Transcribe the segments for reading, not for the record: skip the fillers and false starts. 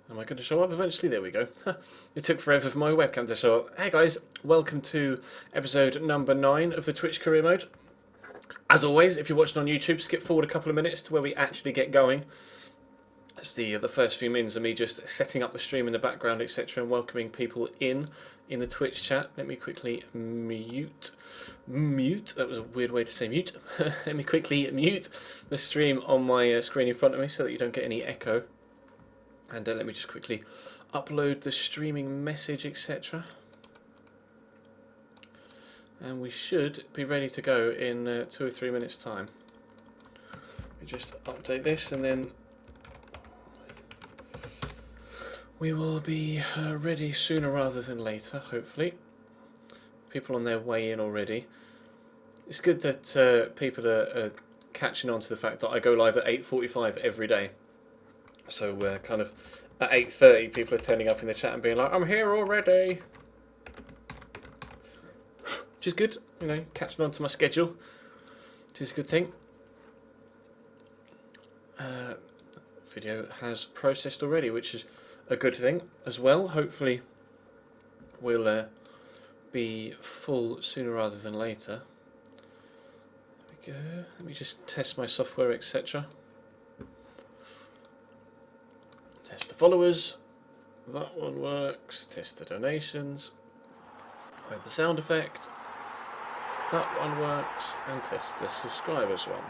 Am I going to show up eventually? There we go. It took forever for my webcam to show up. Hey guys, welcome to episode number 9 of the Twitch career mode. As always, if you're watching on YouTube, skip forward a couple of minutes to where we actually get going. It's the first few minutes of me just setting up the stream in the background, etc., and welcoming people in the Twitch chat. Let me quickly mute. That was a weird way to say mute. Let me quickly mute the stream on my screen in front of me so that you don't get any echo. And let me just quickly upload the streaming message, etc. And we should be ready to go in 2 or 3 minutes' time. Let me just update this and then we will be ready sooner rather than later, hopefully. People on their way in already. It's good that people are catching on to the fact that I go live at 8:45 every day. So kind of at 8:30 people are turning up in the chat and being like, I'm here already. Which is good, you know, catching on to my schedule. It is a good thing. Video has processed already, which is a good thing as well. Hopefully we'll be full sooner rather than later. There we go. Let me just test my software, etc. Test the followers. That one works. Test the donations. Add the sound effect. That one works. And test the subscribers one.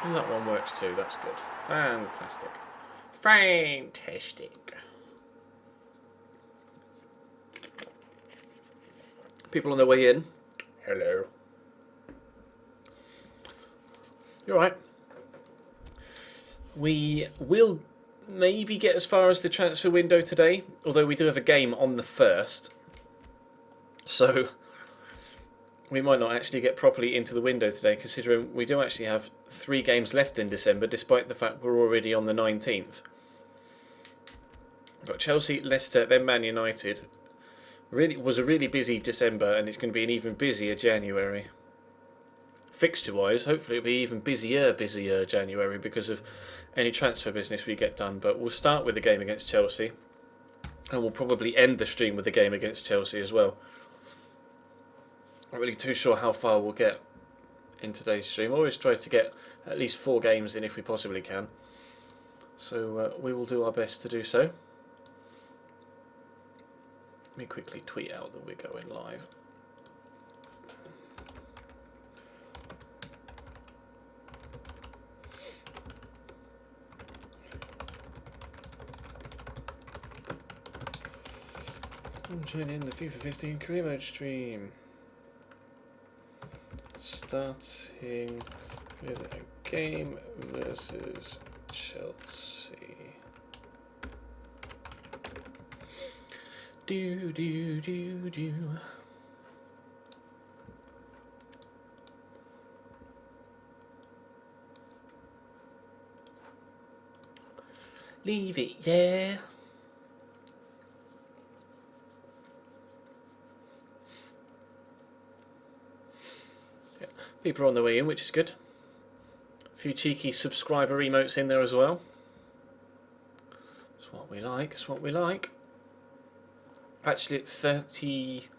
And that one works too. That's good. Fantastic. Fantastic. People on their way in. Hello. You're right. We will maybe get as far as the transfer window today, although we do have a game on the 1st. So we might not actually get properly into the window today, considering we do actually have 3 games left in December, despite the fact we're already on the 19th. We've got Chelsea, Leicester, then Man United. Really was a really busy December, and it's going to be an even busier January. Fixture-wise, hopefully it'll be even busier January because of any transfer business we get done. But we'll start with the game against Chelsea, and we'll probably end the stream with the game against Chelsea as well. Not really too sure how far we'll get in today's stream. Always try to get at least 4 games in if we possibly can. So we will do our best to do so. Let me quickly tweet out that we're going live. I'm joining the FIFA 15 career mode stream. Starting with a game versus Chelsea. Do. Leave it, yeah. People are on the way in, which is good. A few cheeky subscriber emotes in there as well. That's what we like, that's what we like. Actually at 30, I'm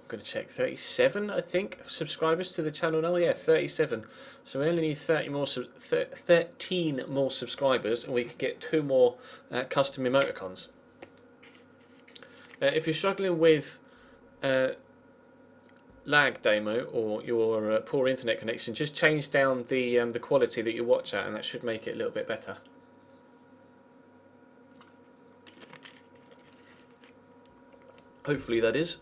going to check, 37 I think subscribers to the channel now. Yeah, 37. So we only need 13 more subscribers and we can get 2 more custom emoticons. If you're struggling with lag demo or your poor internet connection, just change down the quality that you watch at and that should make it a little bit better. Hopefully that is.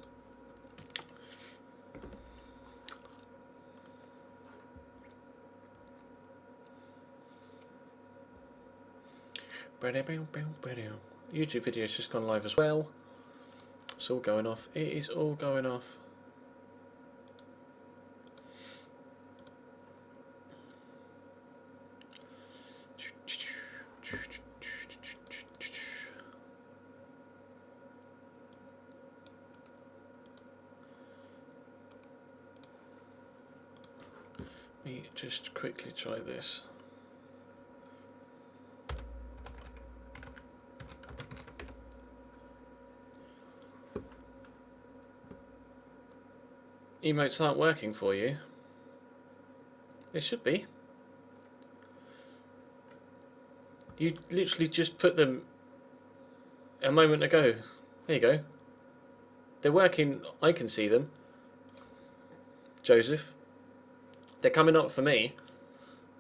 YouTube video's just gone live as well. It's all going off. It is all going off. Let me just quickly try this. emotes aren't working for you. They should be. You literally just put them a moment ago. There you go. They're working. I can see them. Joseph. They're coming up for me.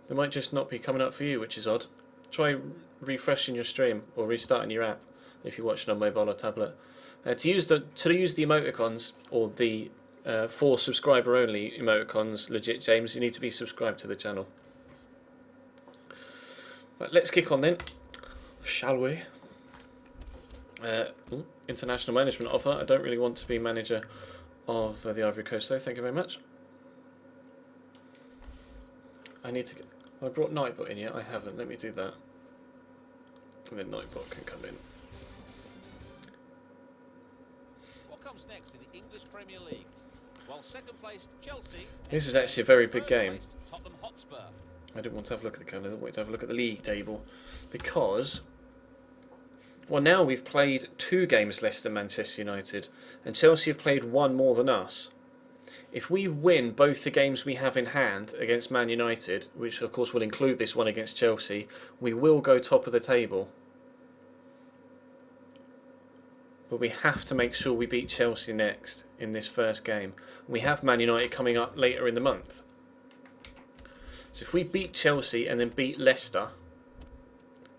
They might just not be coming up for you, which is odd. Try refreshing your stream or restarting your app if you're watching on mobile or tablet. To use the emoticons or the 4 subscriber only emoticons, legit James, you need to be subscribed to the channel. Right, let's kick on then, shall we? International management offer. I don't really want to be manager of the Ivory Coast though, thank you very much. I need to get... I brought Nightbot in yet? I haven't. Let me do that. And then Nightbot can come in. What comes next in the English Premier League? Well, second place Chelsea. This is actually a very big game. Tottenham Hotspur. I didn't want to have a look at the calendar. I wanted to have a look at the league table because, well, now we've played 2 games less than Manchester United, and Chelsea have played 1 more than us. If we win both the games we have in hand against Man United, which of course will include this one against Chelsea, we will go top of the table. But we have to make sure we beat Chelsea next in this first game. We have Man United coming up later in the month. So if we beat Chelsea and then beat Leicester,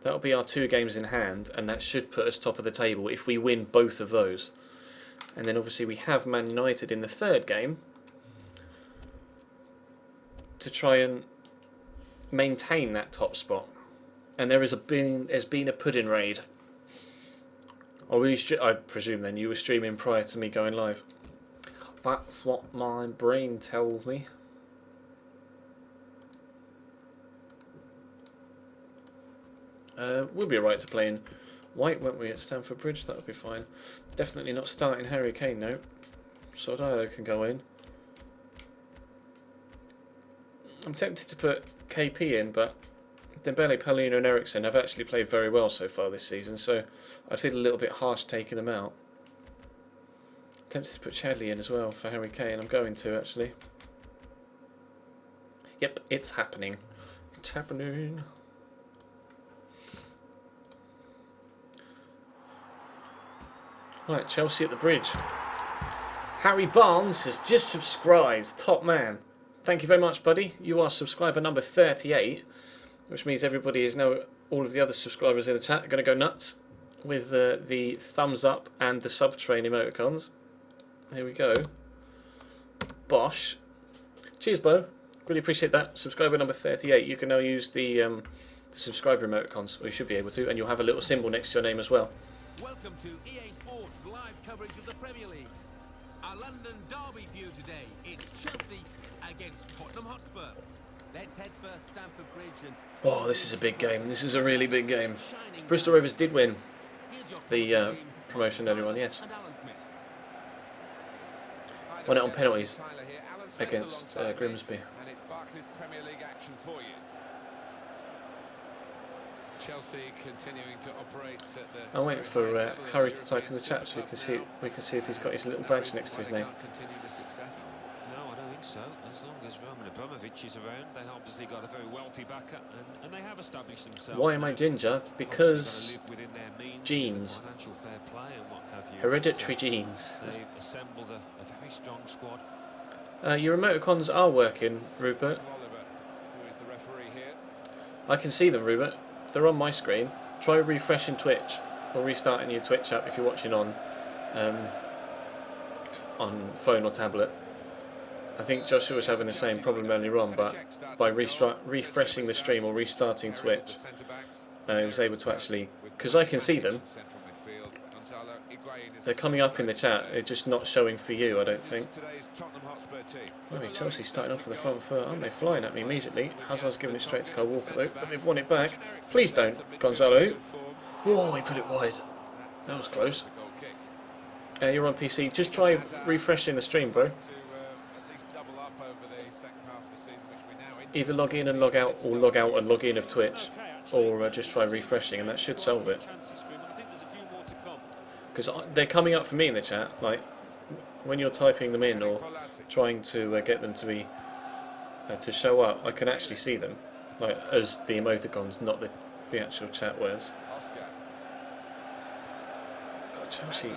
that'll be our 2 games in hand, and that should put us top of the table if we win both of those. And then obviously we have Man United in the 3rd game to try and maintain that top spot. And there's been a pudding raid. I presume then you were streaming prior to me going live. That's what my brain tells me. We'll be alright to play in white, won't we, at Stamford Bridge? That'll be fine. Definitely not starting Harry Kane, though. Sodalo can go in. I'm tempted to put KP in, but Dembele, Paulino and Eriksen have actually played very well so far this season, so I feel a little bit harsh taking them out. I'm tempted to put Chadley in as well for Harry Kane. I'm going to, actually. Yep, it's happening. It's happening. Right, Chelsea at the Bridge. Harry Barnes has just subscribed. Top man. Thank you very much, buddy. You are subscriber number 38, which means everybody is now, all of the other subscribers in the chat are going to go nuts with the thumbs up and the sub train emoticons. Here we go. Bosh. Cheers, Bo. Really appreciate that. Subscriber number 38. You can now use the subscriber emoticons, or you should be able to, and you'll have a little symbol next to your name as well. Welcome to EA Sports live coverage of the Premier League. Our London derby for you today. It's Chelsea against Tottenham Hotspur. Let's head for Stamford Bridge and... Oh, this is a big game. This is a really big game. Bristol Rovers did win the promotion earlier on, yes. Won it on penalties against Grimsby. And it's Barclays Premier League action for you. Chelsea continuing to operate at the... I'll wait for Harry to type in the chat so we can see if he's got his little badge next to his name. No, I don't think so. As long as Roman Abramovich is around, they obviously got a very wealthy backer, and they have established themselves. Why am I ginger? Because genes. Financial fair play and what have you. Hereditary genes. They've assembled a very strong squad. Your emoticons are working, Rupert. Who is the referee here? I can see them, Rupert. They're on my screen. Try refreshing Twitch or restarting your Twitch app if you're watching on phone or tablet. I think Joshua was having the same problem earlier on, but by refreshing the stream or restarting Twitch, he was able to actually, because I can see them, they're coming up in the chat, they're just not showing for you, I don't think. I mean, Chelsea's starting off with the front foot, aren't they? Flying at me immediately. Hazard's giving it straight to Kyle Walker though, but they've won it back. Please don't, Gonzalo. Oh, he put it wide. That was close. You're on PC. Just try refreshing the stream, bro. Either log in and log out, or log out and log in of Twitch, or just try refreshing, and that should solve it. Because they're coming up for me in the chat, like, when you're typing them in or trying to get them to be to show up, I can actually see them, like as the emoticons, not the actual chat words. God, Chelsea.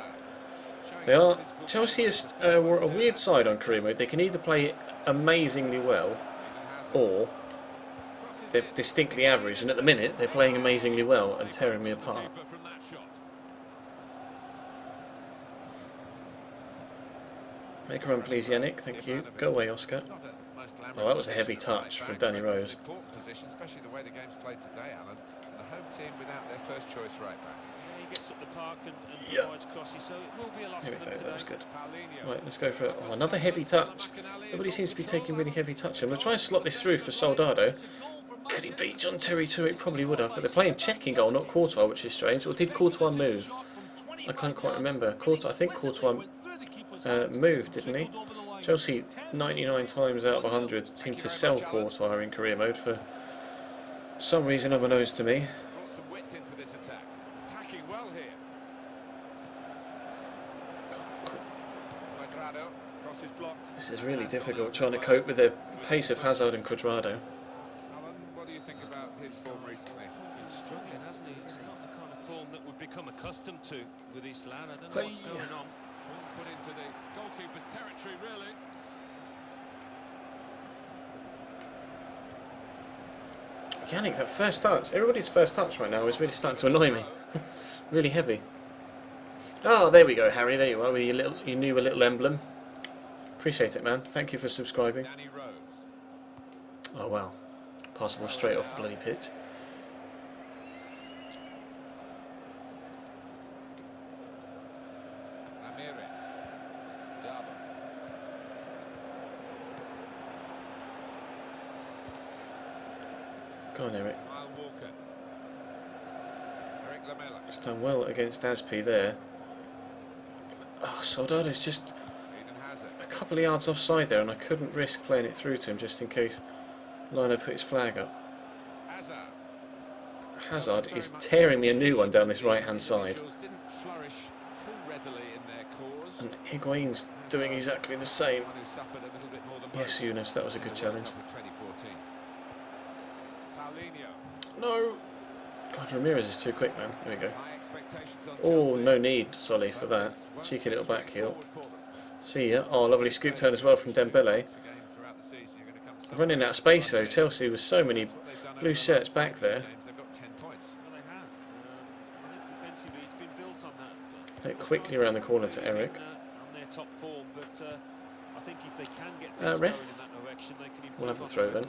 Chelsea is were a weird side on career mode. They can either play amazingly well, or they're distinctly average. And at the minute, they're playing amazingly well and tearing me apart. Make a run, please, Yannick. Thank you. Go away, Oscar. Oh, that was a heavy touch from Danny Rose. Especially the way the game's played today, Alan. And the home team without their first choice right back. He gets up the park and provides crosses, so it will be a loss for them today. That was good. Right, let's go for another heavy touch. Everybody seems to be taking really heavy touch. I'm going to try and slot this through for Soldado. Could he beat John Terry to it? Probably would have, but they're playing checking goal, not Courtois, which is strange. Or did Courtois move? I can't quite remember. I think Courtois moved, didn't he? Chelsea, 99 times out of 100, seem to sell Courtois in career mode for some reason unbeknownst to me. This is really difficult, trying to cope with the pace of Hazard and Cuadrado. Alan, what do you think about his form recently? He's struggling, hasn't he? It's not the kind of form that we've become accustomed to with this lad. I don't know what's going on. Put into the goalkeeper's territory, really. Yannick, that first touch, everybody's first touch right now is really starting to annoy me. Really heavy. Oh, there we go, Harry. There you are with your new little emblem. Appreciate it, man. Thank you for subscribing. Danny Rose. Oh wow, passable straight off the bloody pitch. Go on, Eric. He's done well against Aspi there. Oh, Soldado's just a couple of yards offside there, and I couldn't risk playing it through to him just in case Lino put his flag up. Hazard is tearing me a new one down this right-hand side. And Higuain's doing exactly the same. Yes, Eunice, that was a good challenge. No! God, Ramirez is too quick, man. There we go. Oh, no need, Solly, for that. Cheeky little back heel. See ya. Oh, lovely scoop turn as well from Dembele. Running out of space, though. Chelsea with so many blue shirts back there. Look quickly around the corner to Eric. Ref? We'll have the throw then.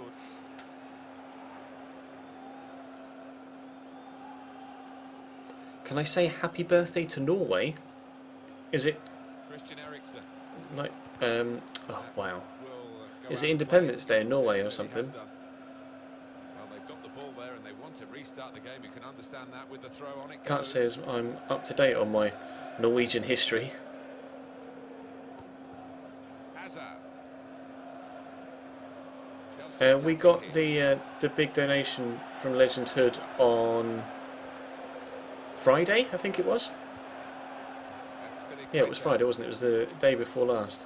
Can I say happy birthday to Norway? Is it like oh wow. Is it Independence Day in Norway or something? Well, they've got the ball there and they want to restart the game. You can understand that with the throw on it. Can't say as I'm up to date on my Norwegian history. We got the big donation from Legend Hood on Friday, I think it was. Yeah, it was Friday, wasn't it? It was the day before last.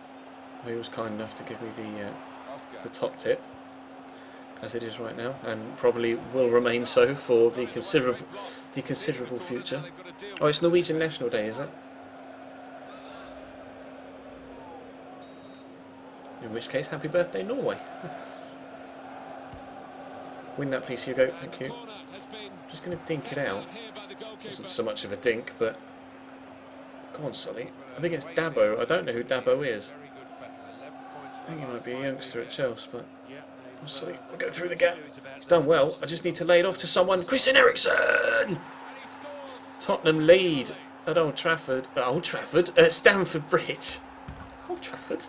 He was kind enough to give me the top tip, as it is right now, and probably will remain so for the considerable future. Oh, it's Norwegian National Day, is it? In which case, happy birthday, Norway. Win that, please, Hugo. Thank you. Just going to dink it out. Wasn't so much of a dink, but go on, Solly. I'm against Dabo. I don't know who Dabo is. I think he might be a youngster at Chelsea, but oh, Solly, we'll go through the gap. He's done well. I just need to lay it off to someone. Christian Eriksen! Tottenham lead at Old Trafford. Stamford Bridge. Old Trafford.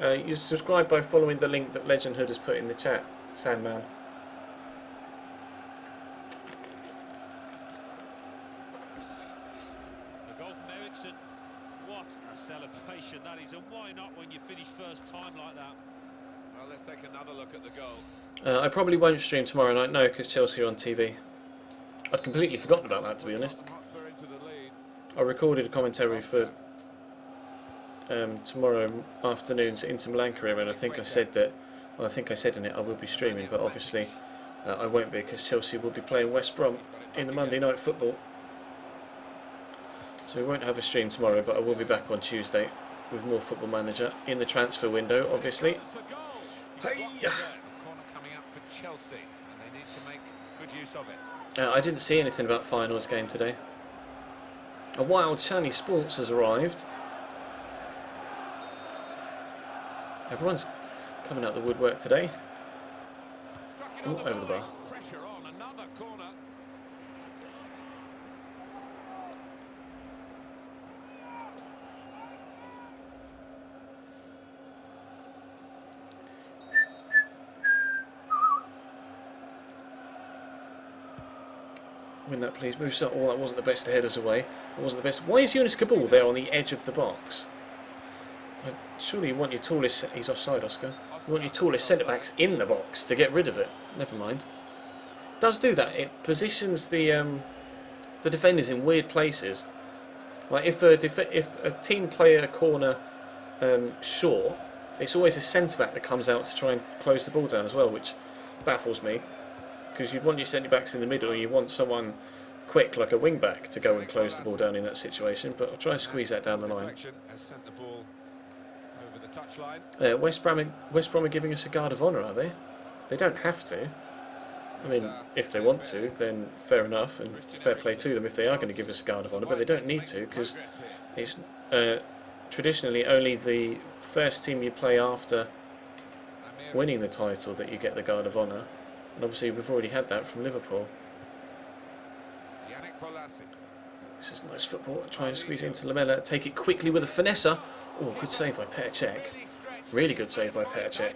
You subscribe by following the link that Legend Hood has put in the chat, Sandman. A goal from Eriksen. What a celebration that is, and why not when you finish first time like that? Well, let's take another look at the goal. I probably won't stream tomorrow night, no, because Chelsea are on TV. I'd completely forgotten about that, to be honest. I recorded a commentary for tomorrow afternoon's Inter Milan career, and I think I said that. Well, I think I said in it I will be streaming, but obviously I won't be because Chelsea will be playing West Brom in the Monday Night Football. So we won't have a stream tomorrow, but I will be back on Tuesday with more Football Manager in the transfer window, obviously. Hey-ya. Corner coming up for Chelsea, and they need to make good use of it. I didn't see anything about finals game today. A wild Shiny Sports has arrived. Everyone's coming out the woodwork today. Oh, over the bar. Pressure on another corner. Win that, please. Move so. Oh, that wasn't the best to headers away. It wasn't the best. Why is Yunus Kabul there on the edge of the box? Surely you want your tallest. He's offside, Oscar. You want your tallest centre backs in the box to get rid of it. Never mind. It does do that. It positions the defenders in weird places. Like if a team play a corner short, it's always a centre back that comes out to try and close the ball down as well, which baffles me. Because you'd want your centre backs in the middle, you want someone quick like a wing back to go and close the ball down in that situation. But I'll try and squeeze that down the line. Has sent the ball over the touchline. West Brom are giving us a guard of honour, are they? They don't have to. I mean, if they want to, then fair enough, and fair play to them if they are going to give us a guard of honour, but they don't need to, because it's traditionally only the first team you play after winning the title that you get the guard of honour. And obviously we've already had that from Liverpool. This is nice football. Try and squeeze into Lamela. Take it quickly with a finesser. Oh, good save by Petr Cech. Really good save by Petr Cech.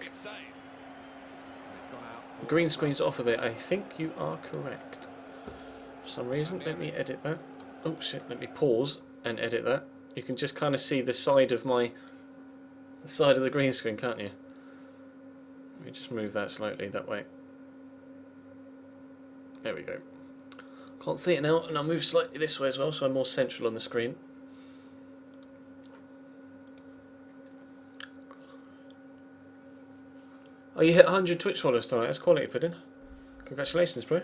Green screen's off a bit. I think you are correct. For some reason, let me edit that. Oh shit, let me pause and edit that. You can just kind of see the side of the green screen, can't you? Let me just move that slightly that way. There we go. Can't see it now, and I'll move slightly this way as well, so I'm more central on the screen. Oh, you hit 100 Twitch followers tonight. That's quality, Pudding. Congratulations, bro.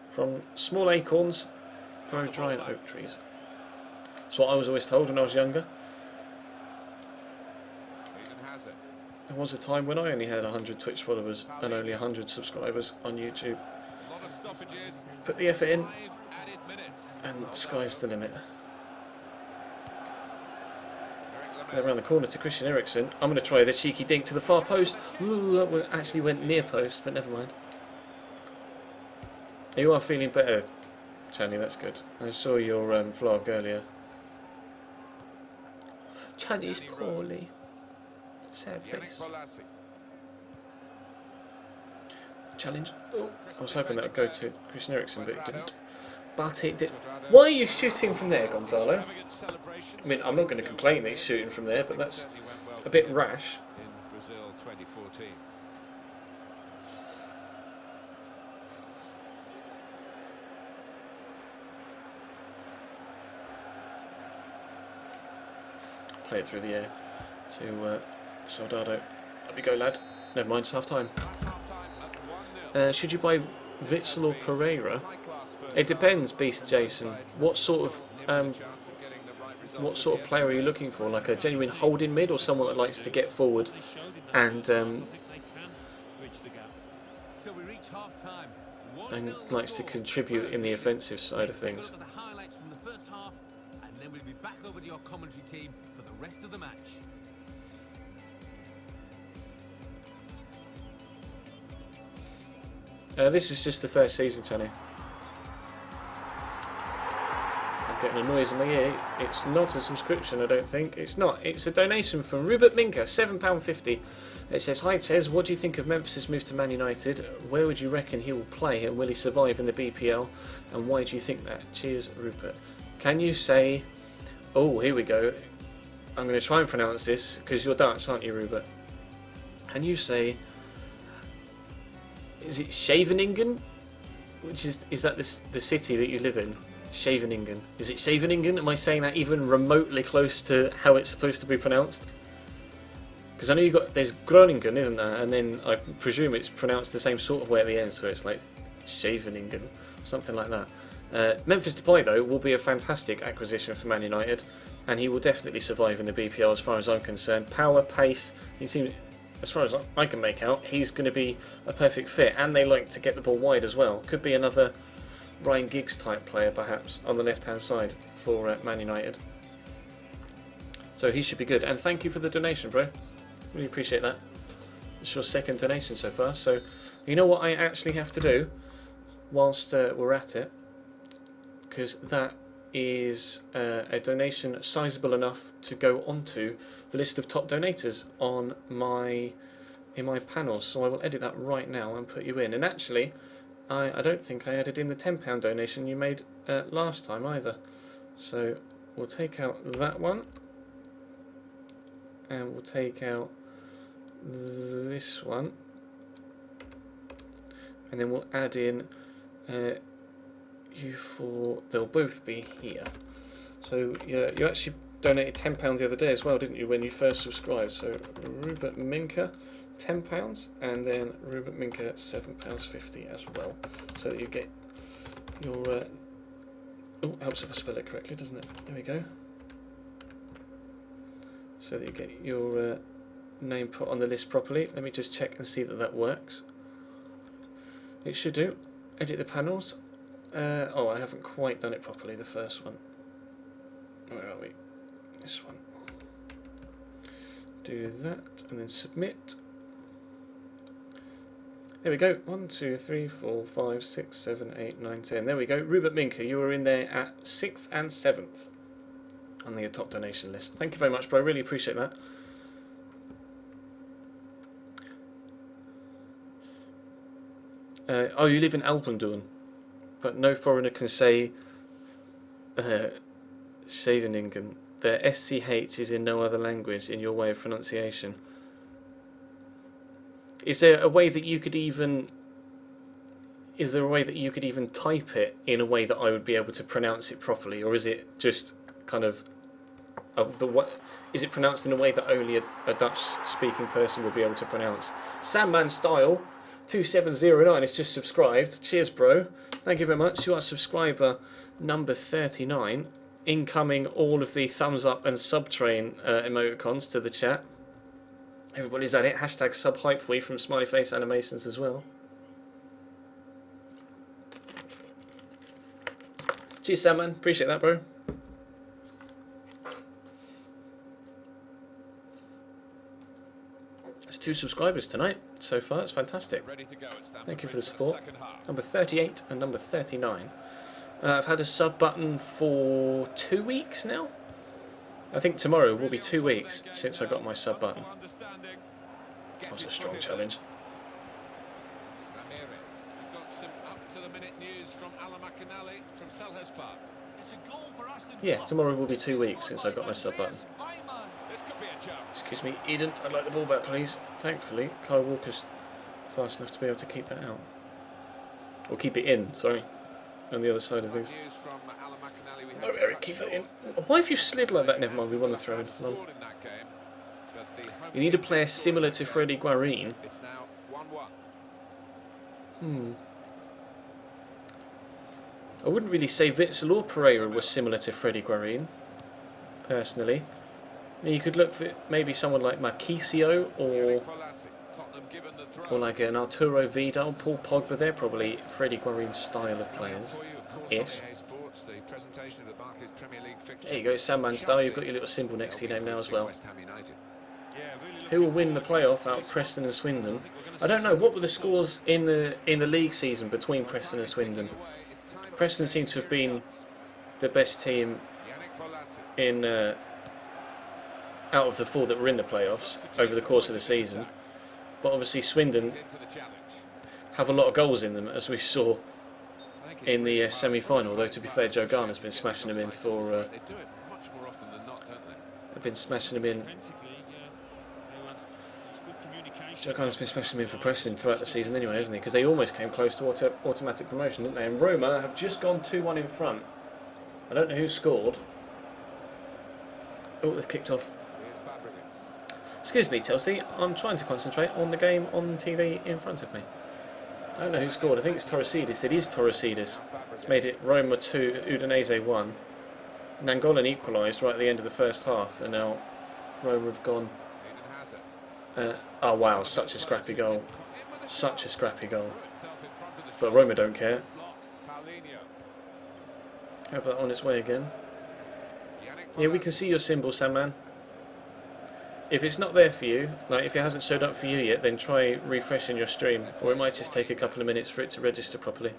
From small acorns, grow giant oak trees. That's what I was always told when I was younger. There was a time when I only had 100 Twitch followers and only 100 subscribers on YouTube. Put the effort in, and sky's the limit. Around the corner to Christian Eriksen. I'm going to try the cheeky dink to the far post. Ooh, that actually went near post, but never mind. You are feeling better, Channy, that's good. I saw your vlog earlier. Channy's poorly. Sad face. Challenge. Oh, I was hoping that would go to Christian Eriksen, but it didn't. But it did. Why are you shooting from there, Gonzalo? I mean, I'm not going to complain that he's shooting from there, but that's a bit rash. In Brazil 2014. Play it through the air to Soldado. Up you go, lad. Never mind, it's half time. Should you buy Witsel or Pereira? It depends, Beast Jason. What sort of player are you looking for? Like a genuine holding mid, or someone that likes to get forward and likes to contribute in the offensive side of things? The highlights from the first half, and then we'll be back over to your commentary team for the rest of the match. This is just the first season, Tony. I'm getting a noise in my ear. It's not a subscription, I don't think. It's not. It's a donation from Rupert Minka, £7.50. It says, hi, it says, what do you think of Memphis' move to Man United? Where would you reckon he will play, and will he survive in the BPL? And why do you think that? Cheers, Rupert. Can you say... Oh, here we go. I'm going to try and pronounce this, because you're Dutch, aren't you, Rupert? Can you say... Is it Scheveningen? Which is that the city that you live in? Scheveningen. Is it Scheveningen? Am I saying that even remotely close to how it's supposed to be pronounced? Because I know there's Groningen, isn't there? And then I presume it's pronounced the same sort of way at the end, so it's like Scheveningen, something like that. Memphis Depay, though, will be a fantastic acquisition for Man United, and he will definitely survive in the BPL as far as I'm concerned. Power, pace, he seems, as far as I can make out, he's going to be a perfect fit, and they like to get the ball wide as well. Could be another Ryan Giggs type player, perhaps, on the left-hand side for Man United. So he should be good. And thank you for the donation, bro. Really appreciate that. It's your second donation so far. So you know what I actually have to do whilst we're at it, because that is a donation sizable enough to go onto the list of top donators on in my panels. So I will edit that right now and put you in. And actually, I don't think I added in the £10 donation you made last time either. So we'll take out that one, and we'll take out this one, and then we'll add in you four. They'll both be here. So you actually donated £10 the other day as well, didn't you, when you first subscribed? So Rupert Minka, £10, and then Rupert Minka £7.50 as well, so that you get your oh, helps if I spell it correctly, doesn't it? There we go. So that you get your name put on the list properly. Let me just check and see that that works. It should do. Edit the panels. Oh, I haven't quite done it properly, the first one. Where are we? This one. Do that and then submit. There we go. 1, 2, 3, 4, 5, 6, 7, 8, 9, 10. There we go. Rupert Minka, you were in there at 6th and 7th on the top donation list. Thank you very much, bro. I really appreciate that. Oh, you live in Alpendorn, but no foreigner can say Scheveningen. The SCH is in no other language in your way of pronunciation. Is there a way that you could even... Is there a way that you could even type it in a way that I would be able to pronounce it properly, or is it just kind of the what? Is it pronounced in a way that only a Dutch-speaking person would be able to pronounce? Sandman Style 2709 is just subscribed. Cheers, bro. Thank you very much. You are subscriber number 39. Incoming all of the thumbs up and subtrain emoticons to the chat. Everybody's at it. Hashtag subhypewe from Smiley Face Animations as well. Cheers, Sandman. Appreciate that, bro. There's 2 subscribers tonight so far. It's fantastic. Thank you for the support. Number 38 and number 39. I've had a sub button for 2 weeks now. I think tomorrow will be 2 weeks since I got my sub button. That was a strong challenge. Yeah, tomorrow will be 2 weeks since I got my sub button. Excuse me, Eden, I'd like the ball back, please. Thankfully, Kyle Walker's fast enough to be able to keep that out. Or keep it in, sorry. On the other side of things. No, Eric, keep that in. Why have you slid like that? Never mind, we won the throw in. You need a player similar to Freddie Guarin. I wouldn't really say Witsel or Pereira were similar to Freddie Guarin, personally. You could look for maybe someone like Marquisio or like an Arturo Vidal, Paul Pogba. They're probably Freddie Guarin's style of players-ish. There you go, Sandman Style. You've got your little symbol next to your name now as well. Who will win the playoff out of Preston and Swindon? I don't know. What were the scores in the league season between Preston and Swindon? Preston seems to have been the best team in out of the 4 that were in the playoffs over the course of the season. But obviously Swindon have a lot of goals in them, as we saw in the semi-final. Although to be fair, Joe Garner's been smashing them in for. They've been smashing them in. Joe Garner's been smashing them in for Preston throughout the season anyway, hasn't he? Because they almost came close to automatic promotion, didn't they? And Roma have just gone 2-1 in front I don't know who scored. Oh, they've kicked off. Here's Fabregas. Excuse me, Chelsea. I'm trying to concentrate on the game on TV in front of me. I don't know who scored. I think it's Torresidis. It is Torresidis. It's made it Roma 2, Udinese 1. Nangolan equalised right at the end of the first half, and now Roma have gone. Eden Hazard. Oh wow, such a scrappy goal. Such a scrappy goal. But Roma don't care. How about on its way again? Yeah, we can see your symbol, Sandman. If it's not there for you, like if it hasn't showed up for you yet, then try refreshing your stream, or it might just take a couple of minutes for it to register properly.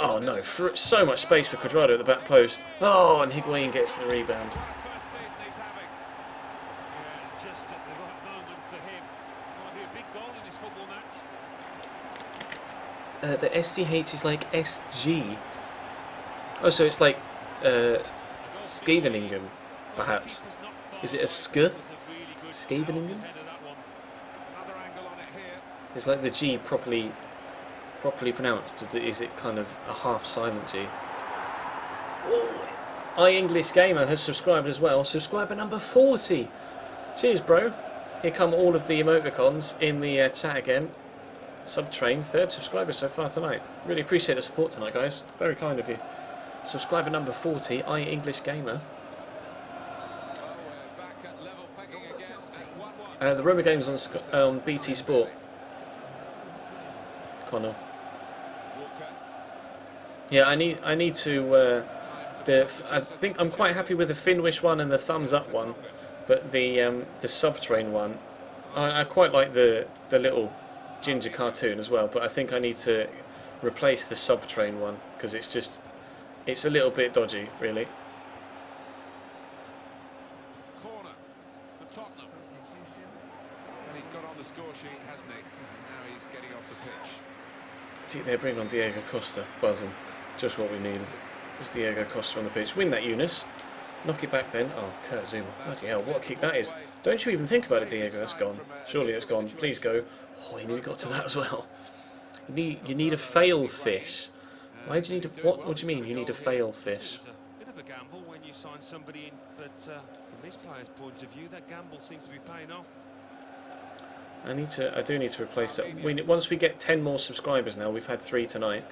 Oh no, so much space for Cuadrado at the back post. Oh, and Higuain gets the rebound. Just at the right moment for him. Might be a big goal in this football match. The SCH is like SG. Oh, so it's like Scheveningen, perhaps. Is it a sk? Scheveningen? It's like the G properly pronounced. Is it kind of a half silent G? Oh, English Gamer has subscribed as well. Subscriber number 40. Cheers, bro. Here come all of the emoticons in the chat again. Subtrain, 3rd subscriber so far tonight. Really appreciate the support tonight, guys. Very kind of you. Subscriber number 40, English Gamer. The Roma game's on BT Sport. Connell. Yeah, I need to. I think I'm quite happy with the Finwish one and the thumbs up one, but the Subtrain one, I quite like the little ginger cartoon as well. But I think I need to replace the Subtrain one because it's a little bit dodgy, really. Corner for Tottenham. And he's got on the score sheet, hasn't he? And now he's getting off the pitch. See, they're bringing on Diego Costa, buzzing. Just what we needed. Was Diego Costa on the pitch. Win that, Eunice. Knock it back then. Oh, Kurt Zuma. Bloody hell, what a kick that is. Don't you even think about it, Diego. That's gone. Surely it's gone. Please go. Oh, he nearly got to that as well. You need a fail fish. Why do you need a... What do you mean you need a fail fish? It's a bit of a gamble when you sign somebody in, but from this player's point of view, that gamble seems to be paying off. I do need to replace that. Once we get 10 more subscribers now, we've had 3 tonight.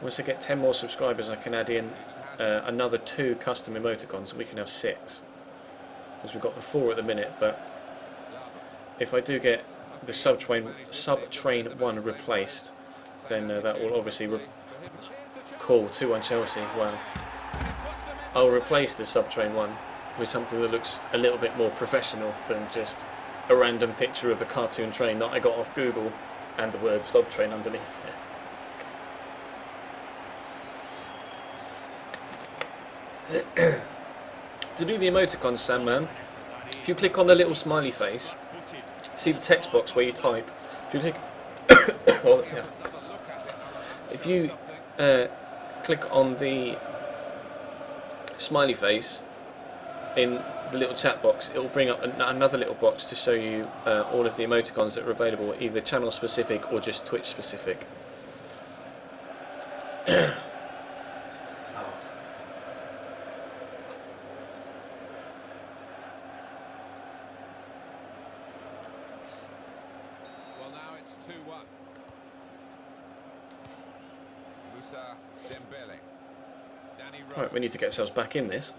Once I get 10 more subscribers, I can add in another 2 custom emoticons, and we can have 6. Because we've got the 4 at the minute, but if I do get the Subtrain 1 replaced, then that will obviously cool 2-1 Chelsea. Wow. I'll replace the Subtrain 1 with something that looks a little bit more professional than just a random picture of a cartoon train that I got off Google and the word Subtrain underneath it. To do the emoticons, Sandman, if you click on the little smiley face, see the text box where you type. If you click, oh, yeah. If you click on the smiley face in the little chat box, it will bring up another little box to show you all of the emoticons that are available, either channel specific or just Twitch specific. Right, we need to get ourselves back in this.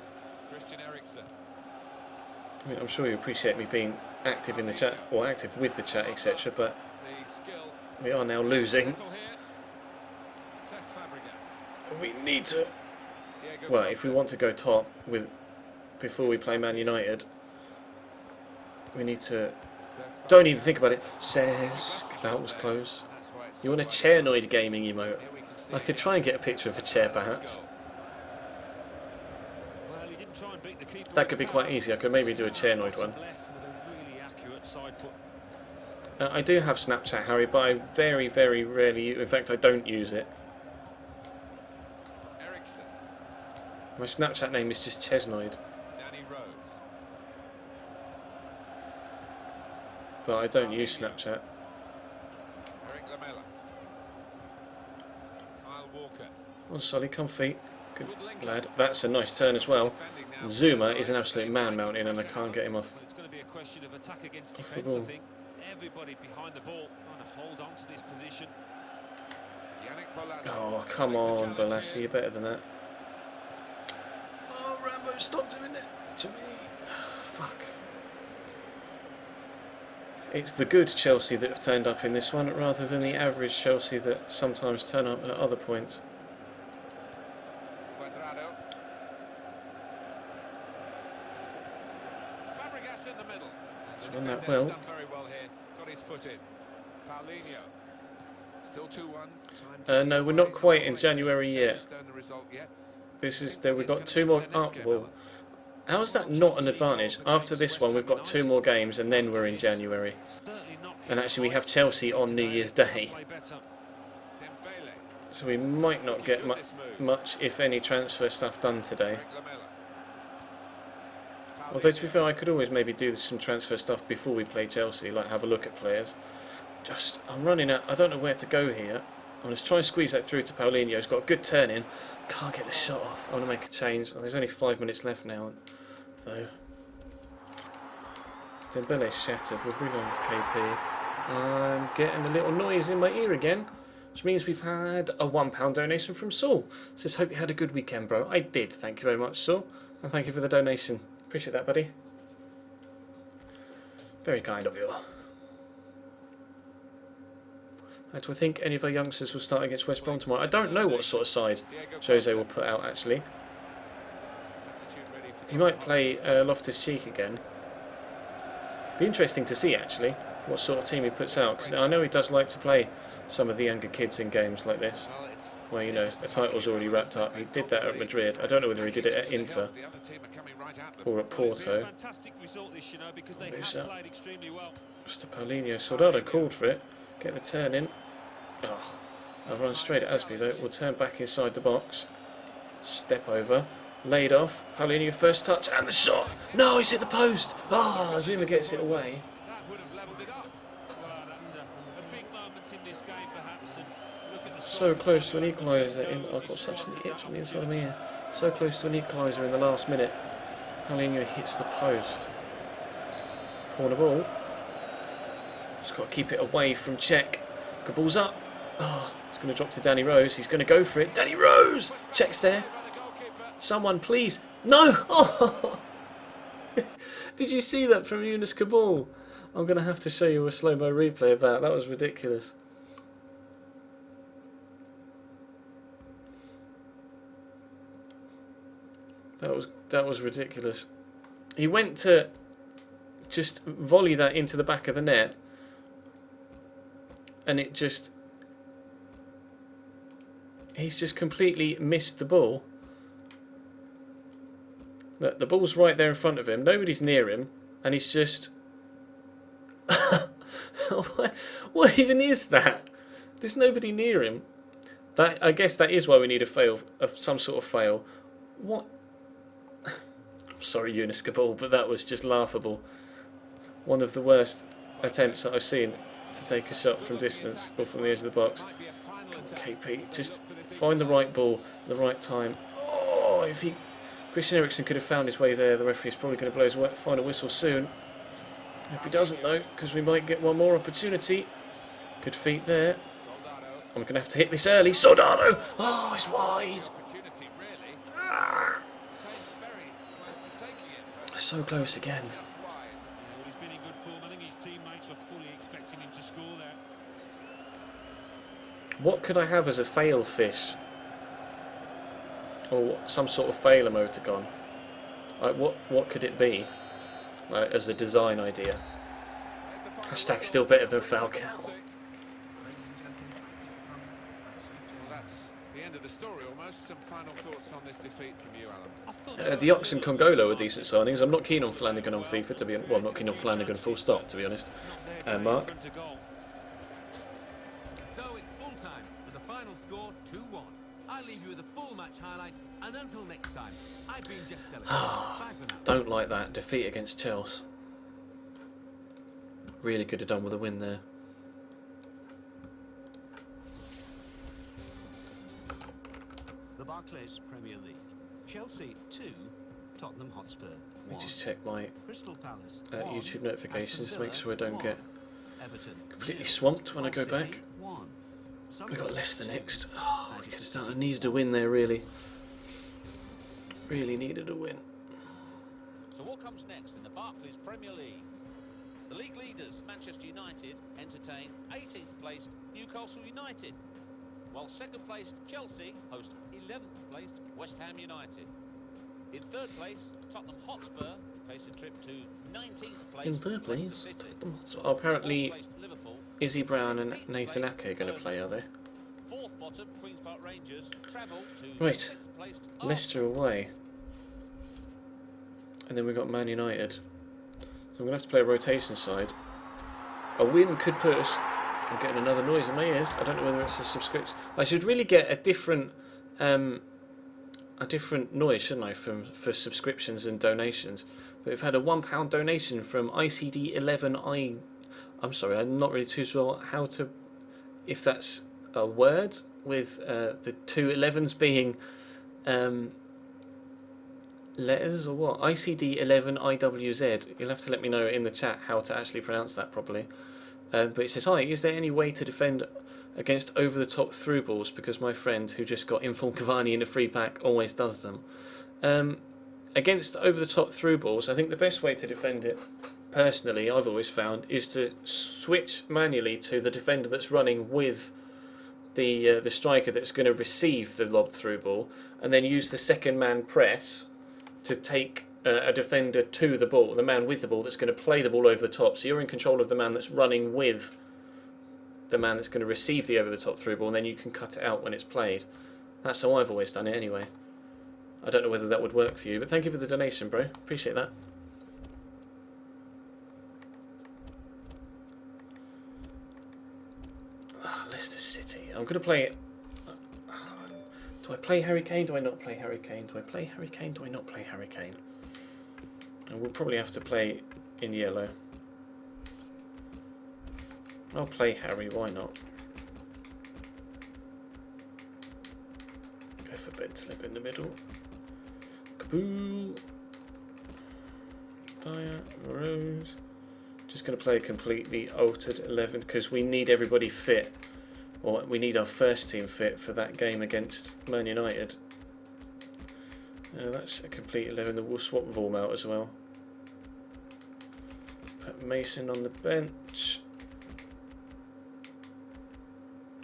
I mean, I'm sure you appreciate me being active in the chat, or active with the chat, etc. But we are now losing. We need to. Well, if we want to go top before we play Man United, we need to. Don't even think about it. Cesc, that was close. You want a chairnoid gaming emote? I could try and get a picture of a chair, perhaps. That could be quite easy. I could maybe do a chairnoid one. I do have Snapchat, Harry, but I very, very rarely use it. In fact, I don't use it. My Snapchat name is just Chesnoid. But I don't use Snapchat. On Solly, comfy. Good lad. That's a nice turn as well. Zuma is an absolute man mountain and I can't get him off. Well, it's going to be a question of attack against Off the defence, I ball. think. Everybody behind the ball trying to hold on to this position. Oh, come on, Balassi, you're better than that. Oh, Rambo, stop doing it to me. Fuck. It's the good Chelsea that have turned up in this one, rather than the average Chelsea that sometimes turn up at other points. Fabregas in the middle. Done that well. Done very well here. Got his foot in. Paulinho. Still 2-1. No, we're not quite in January yet. This is there. We've got 2 more. Oh, well, how is that not an advantage? After this one, we've got 2 more games, and then we're in January. And actually, we have Chelsea on New Year's Day, so we might not get much, if any, transfer stuff done today. Although, to be fair, I could always maybe do some transfer stuff before we play Chelsea, like have a look at players. I'm running out. I don't know where to go here. I'm going to try and squeeze that through to Paulinho. He's got a good turn in. Can't get the shot off. I want to make a change. Oh, there's only 5 minutes left now, though. Dembele's shattered. We'll bring on KP. I'm getting a little noise in my ear again, which means we've had a £1 donation from Saul. Says, hope you had a good weekend, bro. I did. Thank you very much, Saul. And thank you for the donation. Appreciate that, buddy. Very kind of you. Do I think any of our youngsters will start against West Brom tomorrow? I don't know what sort of side Jose will put out, actually. He might play Loftus-Cheek again. Be interesting to see, actually, what sort of team he puts out. Because I know he does like to play some of the younger kids in games like this, where, you know, the title's already wrapped up. He did that at Madrid. I don't know whether he did it at Inter or at Porto. Who's that? Mr. Paulinho. Soldado called for it. Get the turn in. Oh, I've run straight at Asby though. We'll turn back inside the box. Step over. Laid off. Paulinho first touch and the shot. No, he's hit the post. Ah, Zuma gets it away. That would have levelled it up. Well, that's a big moment in this game, perhaps. And look at the So close to an equaliser. I've got such an itch on the inside of my ear. So close to an equaliser in the last minute. Paulinho hits the post. Corner ball. Just got to keep it away from Czech. Good ball's up. Oh, he's going to drop to Danny Rose. He's going to go for it. Danny Rose! Czech's there. Someone, please. No! Oh! Did you see that from Yunus Kabul? I'm going to have to show you a slow-mo replay of that. That was ridiculous. That was ridiculous. He went to just volley that into the back of the net. And he's just completely missed the ball. Look, the ball's right there in front of him. Nobody's near him. And he's just... What even is that? There's nobody near him. I guess that is why we need a fail, some sort of fail. What? I'm sorry, Yunus Kabul, but that was just laughable. One of the worst attempts that I've seen to take a shot from distance or from the edge of the box. KP, just find the right ball, the right time. Oh, Christian Eriksen could have found his way there. The referee's probably going to blow his final whistle soon. Hope he doesn't though, because we might get one more opportunity. Good feet there. I'm going to have to hit this early. Soldado! Oh, it's wide. Ah. So close again. Well, he's been in good form. I think his teammates were fully expecting him to score there. What could I have as a fail fish? Or some sort of fail emoticon? Like what could it be? Like, as a design idea. Hashtag still better than Falcao. The story almost. Some final thoughts on this defeat from you, Alan? The Ox and Congolo are decent signings. I'm not keen on Flanagan on FIFA, to be well, I'm not keen on Flanagan full stop, to be honest. Mark? So it's full time with the final score 2-1. I'll leave you with the full match highlights, and until next time, I've been Jeff Stelling. Bye for now. Don't like that. Defeat against Chelsea. Really could have done with a win there. Barclays Premier League. Chelsea 2, Tottenham Hotspur Let 1. me just check my Crystal Palace YouTube 1, notifications to make sure I don't 1. get Everton completely 0, swamped when I go Hull City back. 1. We got Sunderland Leicester 2, next. Oh, we could Manchester have done. I City needed a 1. win there, really. Really needed a win. So what comes next in the Barclays Premier League? The league leaders, Manchester United, entertain 18th placed Newcastle United, while second placed Chelsea host 11th placed West Ham United. In third place, Tottenham Hotspur face a trip to 19th place In third Leicester place, City. oh, apparently Fourth placed Liverpool, Izzy Brown and 15th Nathan placed Ake are going to play, are they? fourth bottom Queen's Park Rangers travel to Right. 6th placed Leicester away. And then we've got Man United. So I'm going to have to play a rotation side. A win could put us... I'm getting another noise in my ears. I don't know whether it's a subscription. I should really get a different noise, shouldn't I, for subscriptions and donations. But we've had a £1 donation from ICD11I. I'm sorry, I'm not really too sure how to... If that's a word, with the two 11s being... letters or what? ICD11IWZ. You'll have to let me know in the chat how to actually pronounce that properly. But it says, hi, is there any way to defend against over-the-top through balls? Because my friend who just got Inform Cavani in a free pack always does them. Against over-the-top through balls, I think the best way to defend it, personally, I've always found, is to switch manually to the defender that's running with the striker that's going to receive the lobbed through ball, and then use the second man press to take a defender to the ball, the man with the ball that's going to play the ball over the top. So you're in control of the man that's running with the man that's going to receive the over-the-top through ball, and then you can cut it out when it's played. That's how I've always done it anyway. I don't know whether that would work for you, but thank you for the donation, bro. Appreciate that. Leicester City. I'm going to play... Do I play Harry Kane? Do I not play Harry Kane? Do I play Harry Kane? Do I not play Harry Kane? And we'll probably have to play in yellow. I'll play Harry, why not? Go for Bentleb in the middle. Kaboo! Dyer, Rose. Just going to play a completely altered 11 because we need everybody fit. Or we need our first team fit for that game against Man United. That's a complete 11. We'll swap Vorm out as well. Put Mason on the bench.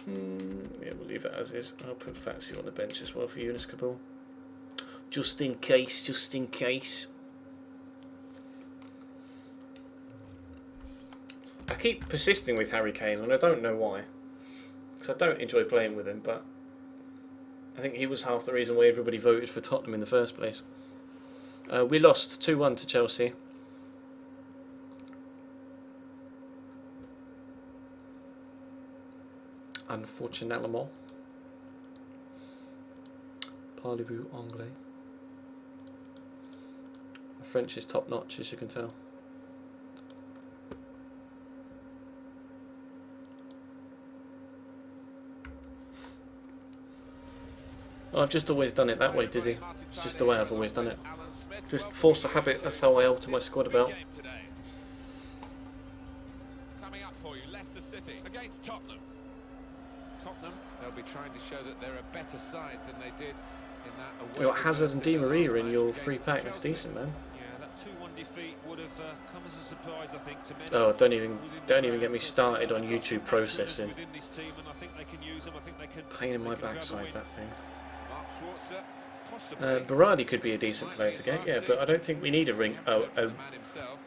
Yeah, we'll leave it as is. I'll put Fatsy on the bench as well for Yunus Kabul. Just in case, just in case. I keep persisting with Harry Kane and I don't know why. Because I don't enjoy playing with him, but I think he was half the reason why everybody voted for Tottenham in the first place. We lost 2-1 to Chelsea. Unfortunately. Parlez-vous anglais? My French is top notch, as you can tell. Oh, I've just always done it that way, Dizzy. It's just the way I've always done it. Just force a habit, that's how I alter my squad about. Coming up for you, Leicester City against Tottenham. Tottenham, they'll be trying to show that they're a better side than they did in that away. You got Hazard and Di Maria in your against free pack, that's Chelsea. decent, man. Yeah, that 2-1 defeat would have come as a surprise, I think, to many. Oh, don't even get me started on YouTube processing. Within this team, and I think they can use them. I think they can. Pain in my they can grab a backside, win. that thing. Mark Schwarzer, possibly. Berardi could be a decent player to get, yeah, but I don't think we need a ring. The man himself,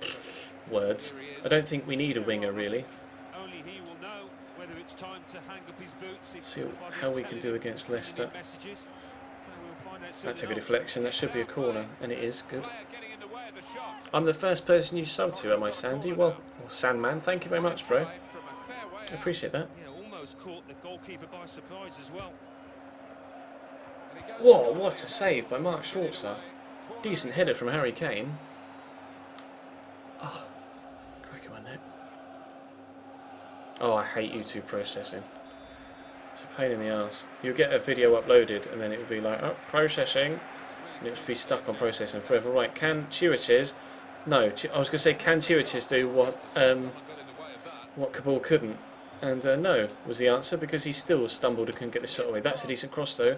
Words. I don't think we need a winger, really. Only he will know whether it's time to hang up his boots. If See Bob how is we can telling do him, against sending Leicester. him messages. So we'll find out soon That's a good enough. deflection, that should be a corner, and it is good. player getting in the way of the shot. I'm the first person you subbed to, am I, Sandy? Well, Sandman, thank you very much, bro. From a fair way I appreciate that. Yeah, almost caught the goalkeeper by surprise as well. out. And he goes Whoa, for what a save by Mark Schwarzer. Decent header from Harry Kane. Oh, cracking my neck. Oh, I hate YouTube processing. It's a pain in the arse. You'll get a video uploaded and then it would be like, oh, processing. And it would be stuck on processing forever. Right, can Chiwiches... No, I was going to say, can Chiwiches do what Kabul couldn't? And no, was the answer, because he still stumbled and couldn't get the shot away. That's a decent cross, though.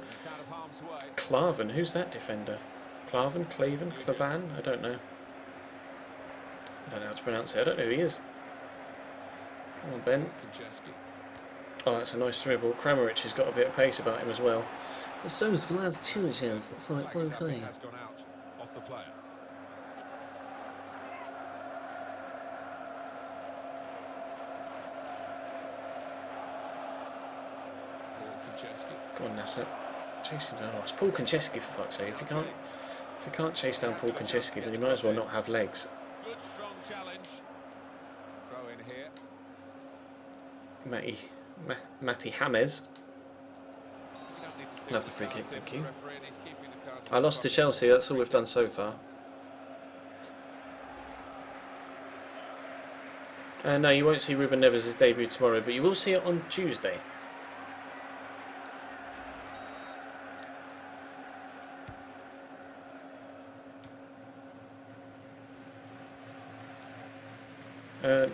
Clavan, who's that defender? Clavan, Clavan, Clavan? I don't know. I don't know how to pronounce it. I don't know who he is. Come on, Ben. Oh, that's a nice dribble. Kramaric has got a bit of pace about him as well. And so is Vlad Chiwiches, so it's okay. Go on, Nasser. Chase him down. Oh, it's Paul Konchesky, for fuck's sake. If you can't chase down Paul Konchesky, then you might as well not have legs. Good strong challenge. Throw in here. Matty James. Love the free kick, thank you. I lost to Chelsea, that's all we've done so far. No, you won't see Ruben Neves' debut tomorrow, but you will see it on Tuesday.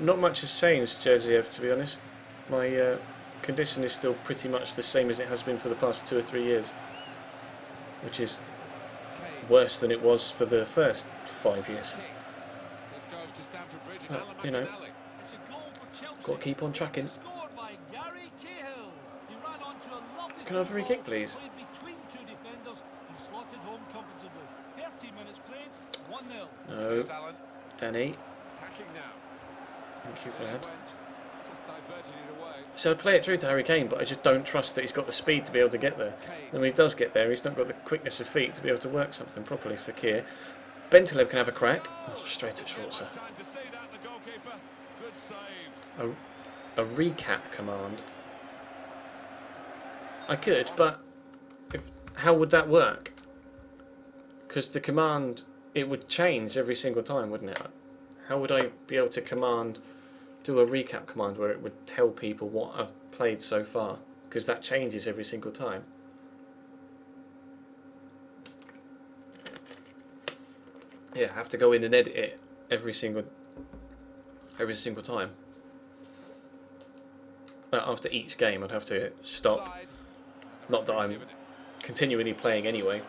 Not much has changed, Georgiev, to be honest. My condition is still pretty much the same as it has been for the past 2 or 3 years, which is worse than it was for the first 5 years. But, you know, got to keep on tracking. Can I have a free kick, please? No. Danny. Thank you, Vlad. So I'd play it through to Harry Kane, but I just don't trust that he's got the speed to be able to get there. And when he does get there, he's not got the quickness of feet to be able to work something properly for Kier. Bentaleb can have a crack. Oh, straight at Schwarzer. A recap command. I could, but how would that work? Because the command, it would change every single time, wouldn't it? How would I be able to do a recap command where it would tell people what I've played so far? Because that changes every single time. Yeah, I have to go in and edit it every single time. After each game, I'd have to stop. Not that I'm continually playing anyway.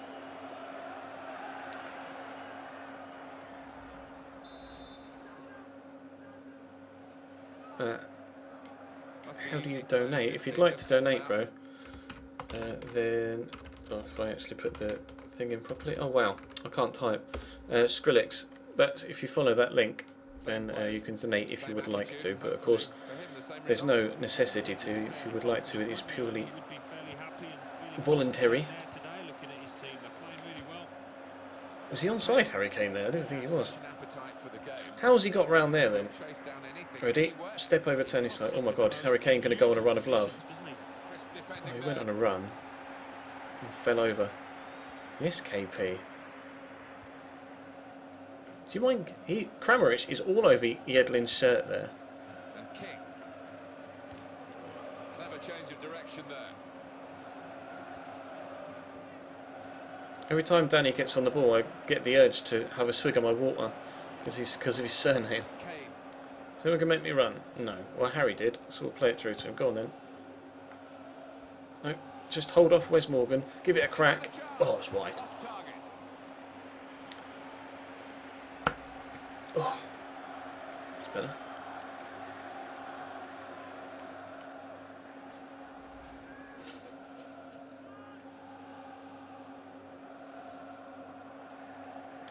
How do you donate? If you'd like to donate, bro, then... Oh, if I actually put the thing in properly... Oh, wow. I can't type. Skrillex. That's, if you follow that link, then you can donate if you would like to. But, of course, there's no necessity to. If you would like to, it is purely voluntary. Was he onside, Harry Kane, there? I don't think he was. How's he got round there, then? Ready? Step over, turn his side. Oh my god, is Harry Kane going to go on a run of love? Oh, he went on a run and fell over. Yes, KP. Do you mind? Kramaric is all over Yedlin's shirt there. And King. Clever change of direction there. Every time Danny gets on the ball, I get the urge to have a swig of my water because of his surname. Is anyone going to make me run? No. Well, Harry did, so we'll play it through to him. Go on then. No, just hold off Wes Morgan. Give it a crack. Oh, it's wide. Oh, that's better.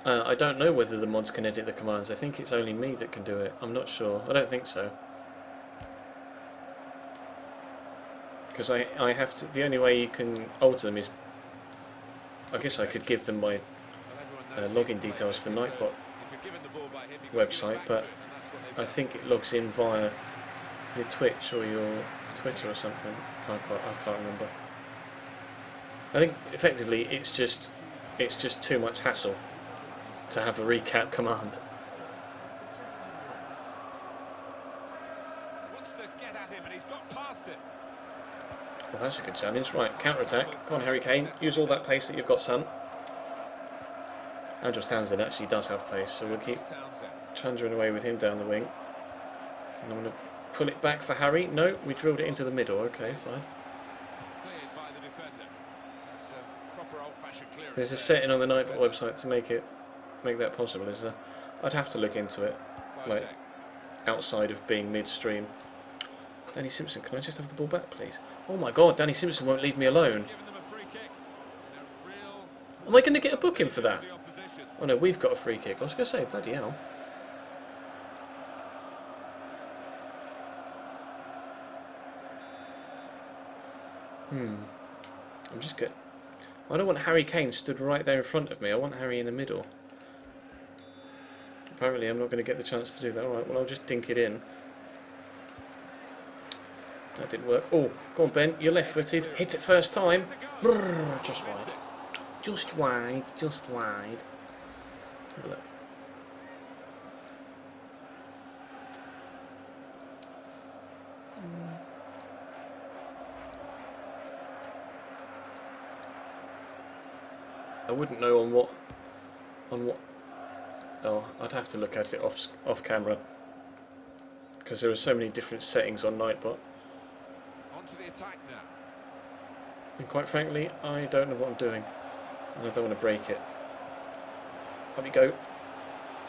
I don't know whether the mods can edit the commands. I think it's only me that can do it. I'm not sure. I don't think so. Because I have to... The only way you can alter them is... I guess I could give them my login details for Nightbot website, but I think it logs in via your Twitch or your Twitter or something. I can't remember. I think effectively it's just too much hassle to have a recap command. Wants to get at him and he's got past it. Well, that's a good challenge. Right, counter-attack. Come on, Harry Kane. Use all that pace that you've got, son. Andros Townsend actually does have pace, so we'll keep chundering away with him down the wing. And I'm going to pull it back for Harry. No, we drilled it into the middle. Okay, fine. There's a setting on the Nightbot website to make that possible, is there? I'd have to look into it, like outside of being midstream. Danny Simpson, can I just have the ball back, please? Oh my God, Danny Simpson won't leave me alone. Am I going to get a booking for that? Oh no, we've got a free kick. I was going to say, bloody hell. I'm just good. I don't want Harry Kane stood right there in front of me. I want Harry in the middle. Apparently I'm not going to get the chance to do that. Alright, well I'll just dink it in. That didn't work. Oh, go on Ben, you're left-footed. Hit it first time. Brrr, just wide. Just wide, just wide. Have a look. I wouldn't know on what. Oh, I'd have to look at it off camera because there are so many different settings on Nightbot. Onto the attack now. And quite frankly, I don't know what I'm doing, and I don't want to break it. Up we go.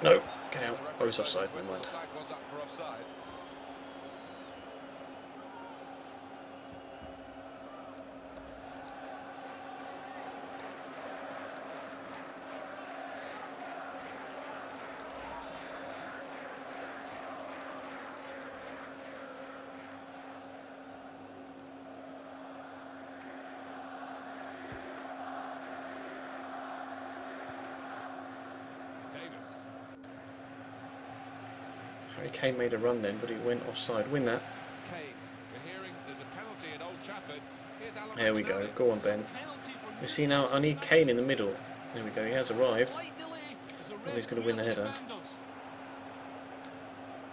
No, get out. I was offside. Never mind. Was up for offside. Harry Kane made a run then, but he went offside. Win that. Kane, we're hearing there's a penalty at Old Trafford. Here's Alan There we go. Go on, Ben. You see now, I need Kane in the middle. There we go. He has arrived. Well, he's going to win the header.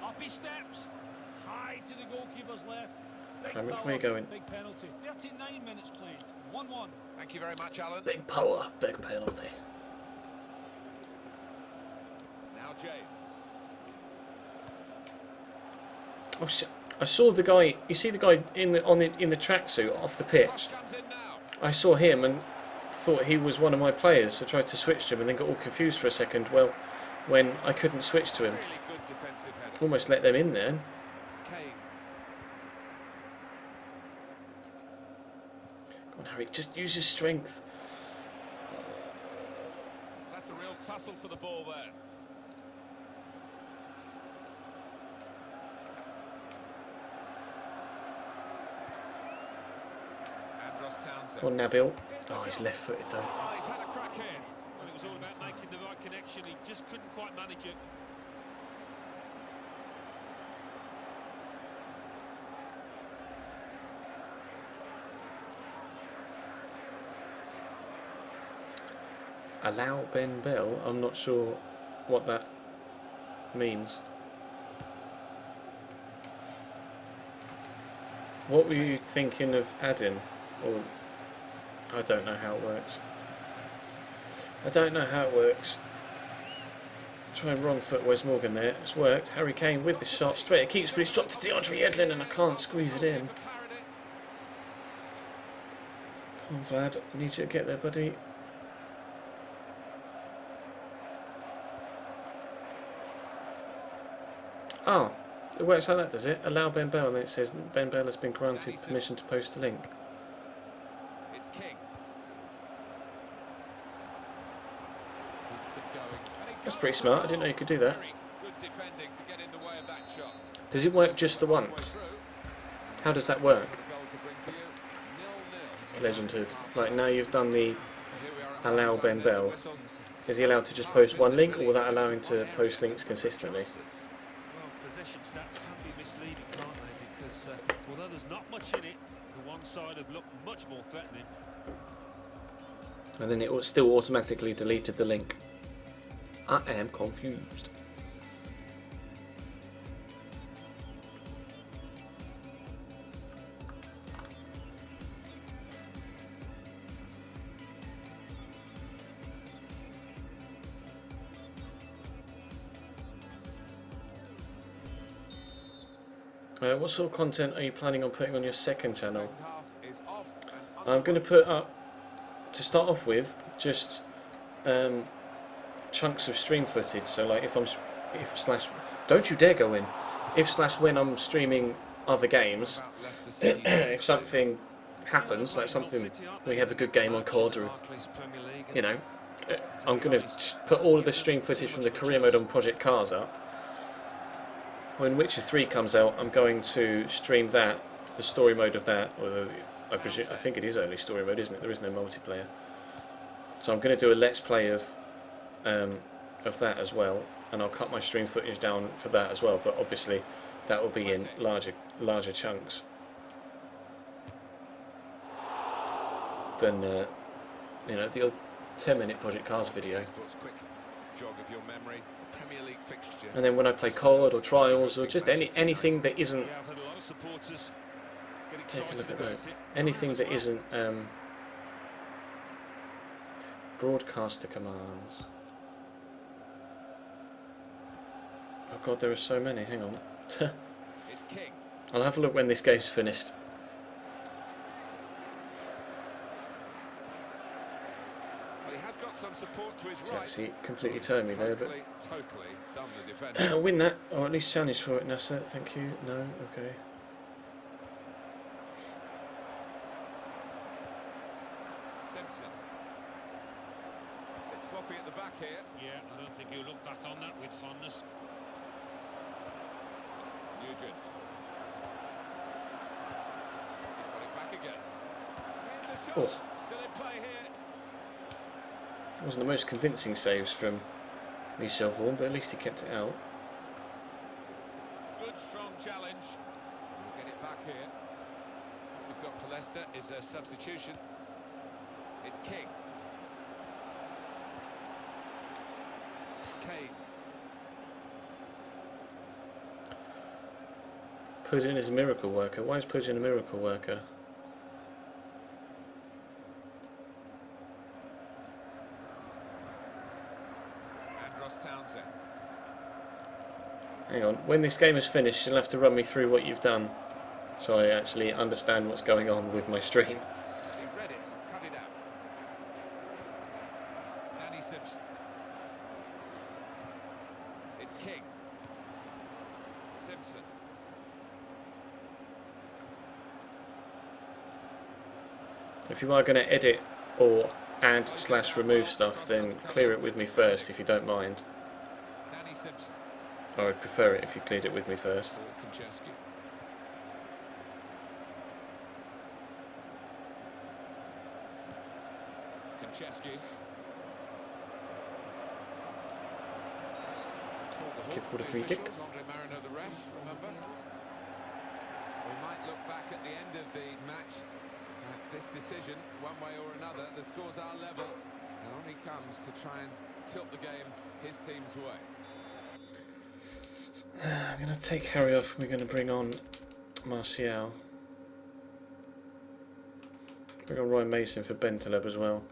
Up he steps, high to the goalkeeper's left. Clement, where are you going? Big penalty. 39 minutes played. 1-1. Thank you very much, Alan. Big power, big penalty. Now James. Oh shit! I saw the guy. You see the guy in the tracksuit off the pitch. Cross comes in now. I saw him and thought he was one of my players, so tried to switch to him and then got all confused for a second. Well, when I couldn't switch to him, Really good defensive header. almost let them in there. Kane. Come on, Harry, just use his strength. That's a real tussle for the ball there. Andros Townsend. Come on, Nabil. Oh, he's left-footed though. Oh, he's had a crack in. Well, it was all about making the right connection. He just couldn't quite manage it. Allow Ben Bell. I'm not sure what that means. What were you thinking of adding? Or I don't know how it works. I don't know how it works. Try and wrong foot Wes Morgan there. It's worked. Harry Kane with the shot straight at keeps, but he's dropped to DeAndre Yedlin and I can't squeeze it in. Come on, Vlad. I need you to get there, buddy. Oh, it works like that, does it? Allow Ben Bell, and then it says Ben Bell has been granted permission to post a link. It's King. Keeps it going. And it That's goes pretty for smart. I goal. didn't know you could do that. Very good defending to get in the way of that shot. Does it work just the Halfway once? through. How does that work? Goal to bring to you. 0-0. Legendhood. Like now you've done the Here we are at allow half-time. Ben There's the Bell. whistle. Is he allowed to just post one link, or will that allow him to post links consistently? Well, possession stats can be misleading, can't they? Because although there's not much in it, the one side have looked much more threatening. And then it still automatically deleted the link. I am confused. What sort of content are you planning on putting on your second channel? Second half is off and I'm going to put up, to start off with, just chunks of stream footage. So like don't you dare go in. When I'm streaming other games, about Leicester City. if something happens, like something, we have a good game on COD, or you know, I'm going to put all of the stream footage from the career mode on Project Cars up. When Witcher 3 comes out, I'm going to stream that, the story mode of that, or I think it is only story mode, isn't it? There is no multiplayer. So I'm going to do a let's play of that as well, and I'll cut my stream footage down for that as well. But obviously, that will be in larger chunks than you know, the old 10-minute Project Cars video. Facebook's quick jog of your memory. Premier League fixture. And then when I play COD or Trials or just anything that isn't, Yeah, I've had a lot of supporters get take a excited look at about that. it. Anything that isn't broadcaster commands. Oh god, there are so many. Hang on. It's King. I'll have a look when this game's finished. Well, he has got some support to his It's right. actually completely turned me there, but Totally done the defender. I'll win that, or at least challenge for it, Nasser. Thank you. No, okay. Simpson. It's sloppy at the back here. Yeah, I don't think he'll look back on that with fondness. Nugent. He's got it back again. Here's the shot. Oh, Still in play here. wasn't the most convincing saves from Michel Vaughan, but at least he kept it out. Good, strong challenge. We'll get it back here. What we've got for Leicester is a substitution. It's King. Kane. Pudgeon is a miracle worker. Why is Pudgeon a miracle worker? Andros Townsend. Hang on. When this game is finished, you'll have to run me through what you've done, so I actually understand what's going on with my stream. He read it, cut it out. Danny Simpson. It's King. Simpson. If you are going to edit or add/remove stuff, then clear it with me first, if you don't mind. Danny Simpson. Or I'd prefer it if you cleared it with me first. Paul Konchesky. Konchesky. Give Wood a free kick. Andre Marino, the ref, remember? We might look back at the end of the match at this decision, one way or another. The scores are level, and on he comes to try and tilt the game his team's way. I'm going to take Harry off. We're going to bring on Martial. Bring on Roy Mason for Bentaleb as well.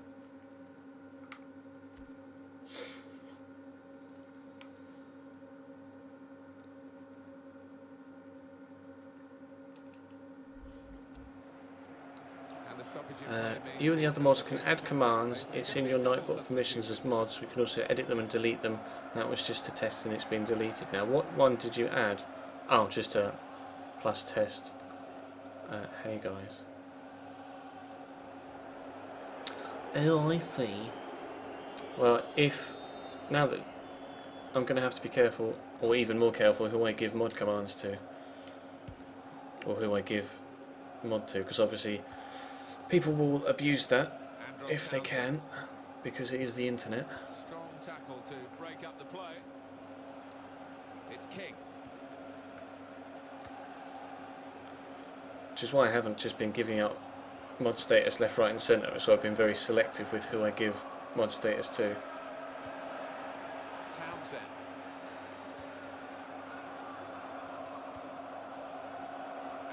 And the stoppage in play means You and the other mods can add commands. It's in your Nightbot permissions as mods. We can also edit them and delete them. That was just a test and it's been deleted now. What one did you add? Oh, just a plus test. Hey guys. Oh, I see. Well, now that I'm going to have to be careful, or even more careful, who I give mod commands to, or who I give mod to, because obviously people will abuse that Andros if they Townsend. can, because it is the internet. Strong tackle to break up the play. It's King. Which is why I haven't just been giving out mod status left, right and centre, so I've been very selective with who I give mod status to. Townsend.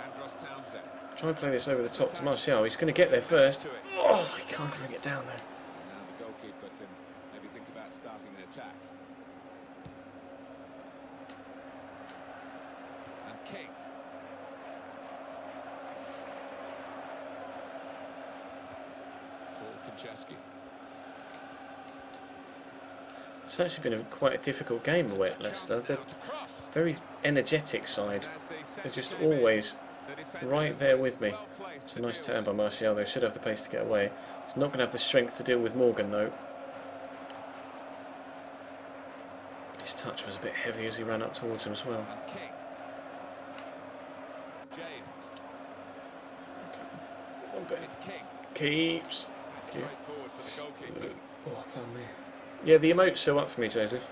Andros Townsend. Try and play this over the top to Martial. He's going to get there first. Oh, he can't bring it down there. Now the goalkeeper can maybe think about starting an attack. And King. It's actually been quite a difficult game away at Leicester. They're very energetic side. They're just always right there with me. It's a nice turn by Martial. They should have the pace to get away. He's not going to have the strength to deal with Morgan though. His touch was a bit heavy as he ran up towards him as well. One bit. Keeps. Oh, pardon me. Yeah, the emote's still up for me, Joseph.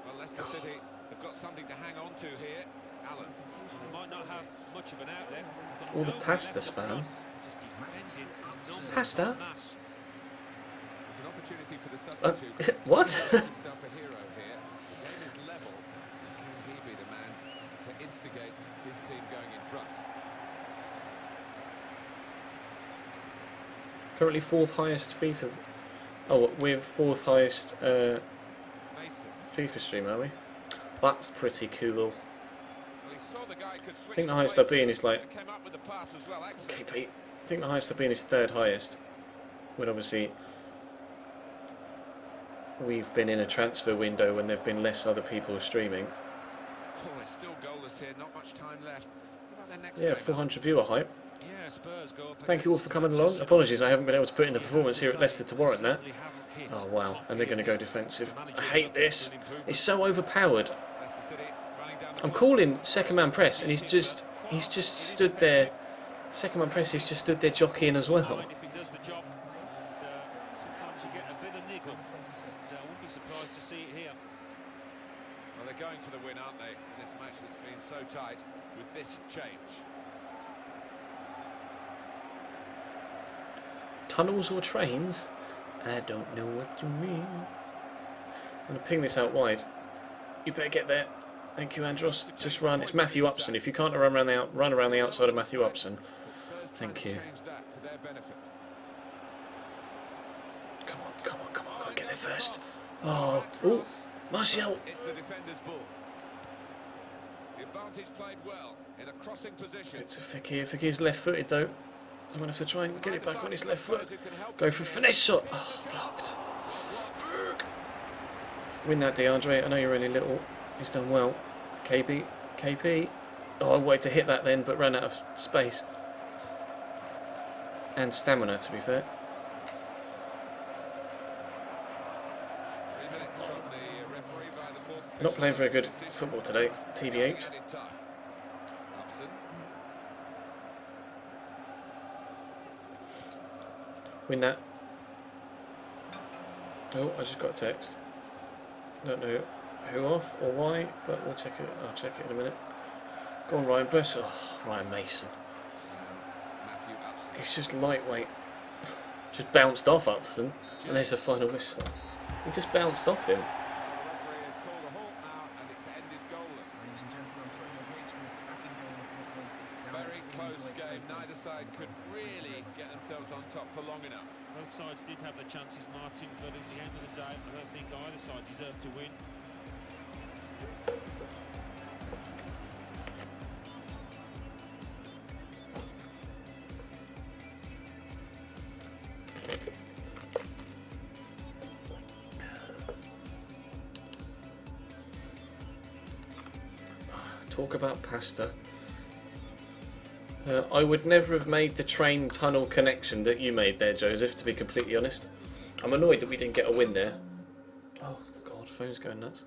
Well, Leicester City have got something to hang on to here. Alan. They might not have much of an outlet. All the pasta spam. Pasta? It's an opportunity for the substitute. What? Himself a hero here. The game is level. Can he be the man to instigate his team going in front? Currently 4th highest FIFA. Oh, we're 4th highest FIFA stream, are we? That's pretty cool. I think the highest I've been is like. Okay, Pete. I think the highest I've been is 3rd highest. When obviously we've been in a transfer window when there've been less other people streaming. Oh, it's still goalless here. Not much time left. What about their next Yeah, game? 400 viewer hype. Yeah, Spurs go up. Thank you all for coming along. Apologies, I haven't been able to put in the performance here at Leicester to warrant that. Oh wow, and they're going to go defensive. I hate this. It's so overpowered. Leicester City running down the I'm top. calling second man press, and he's just stood there. Second man press, he's just stood there jockeying as well. If he does the job, and sometimes you get a bit of niggle. I wouldn't be surprised to see it here. Well, they're going for the win, aren't they? In this match that's been so tight with this change. Tunnels or trains? I don't know what you mean. I'm going to ping this out wide. You better get there. Thank you, Andros. Just run. It's Matthew Upson. If you can't run around the outside of Matthew Upson. Thank you. Come on, come on, come on. Go get there first. Oh, ooh, Martial. It's the defender's ball. The advantage played well in a crossing position. It's a Fekir. Fekir's left-footed though. I'm going to have to try and get it back on his left foot. Go for a finesse shot. Oh, blocked. Fuck. Win that, DeAndre. I know you're really little. He's done well. KP. Oh, I wanted to hit that then, but ran out of space. And stamina, to be fair. 3 minutes from the referee by the fourth. Not playing very good football today, TBH. Win that. Oh, I just got a text. Don't know who off or why, but we'll check it. I'll check it in a minute. Go on, Ryan Buss. Oh, Ryan Mason. He's just lightweight. Just bounced off Upson, and there's the final whistle. He just bounced off him. Very close game. Neither side could really get themselves on top for long enough. Both sides did have the chances, Martin, but in the end of the day, I don't think either side deserved to win. Talk about pasta. I would never have made the train tunnel connection that you made there, Joseph, to be completely honest. I'm annoyed that we didn't get a win there. Oh, God, phone's going nuts.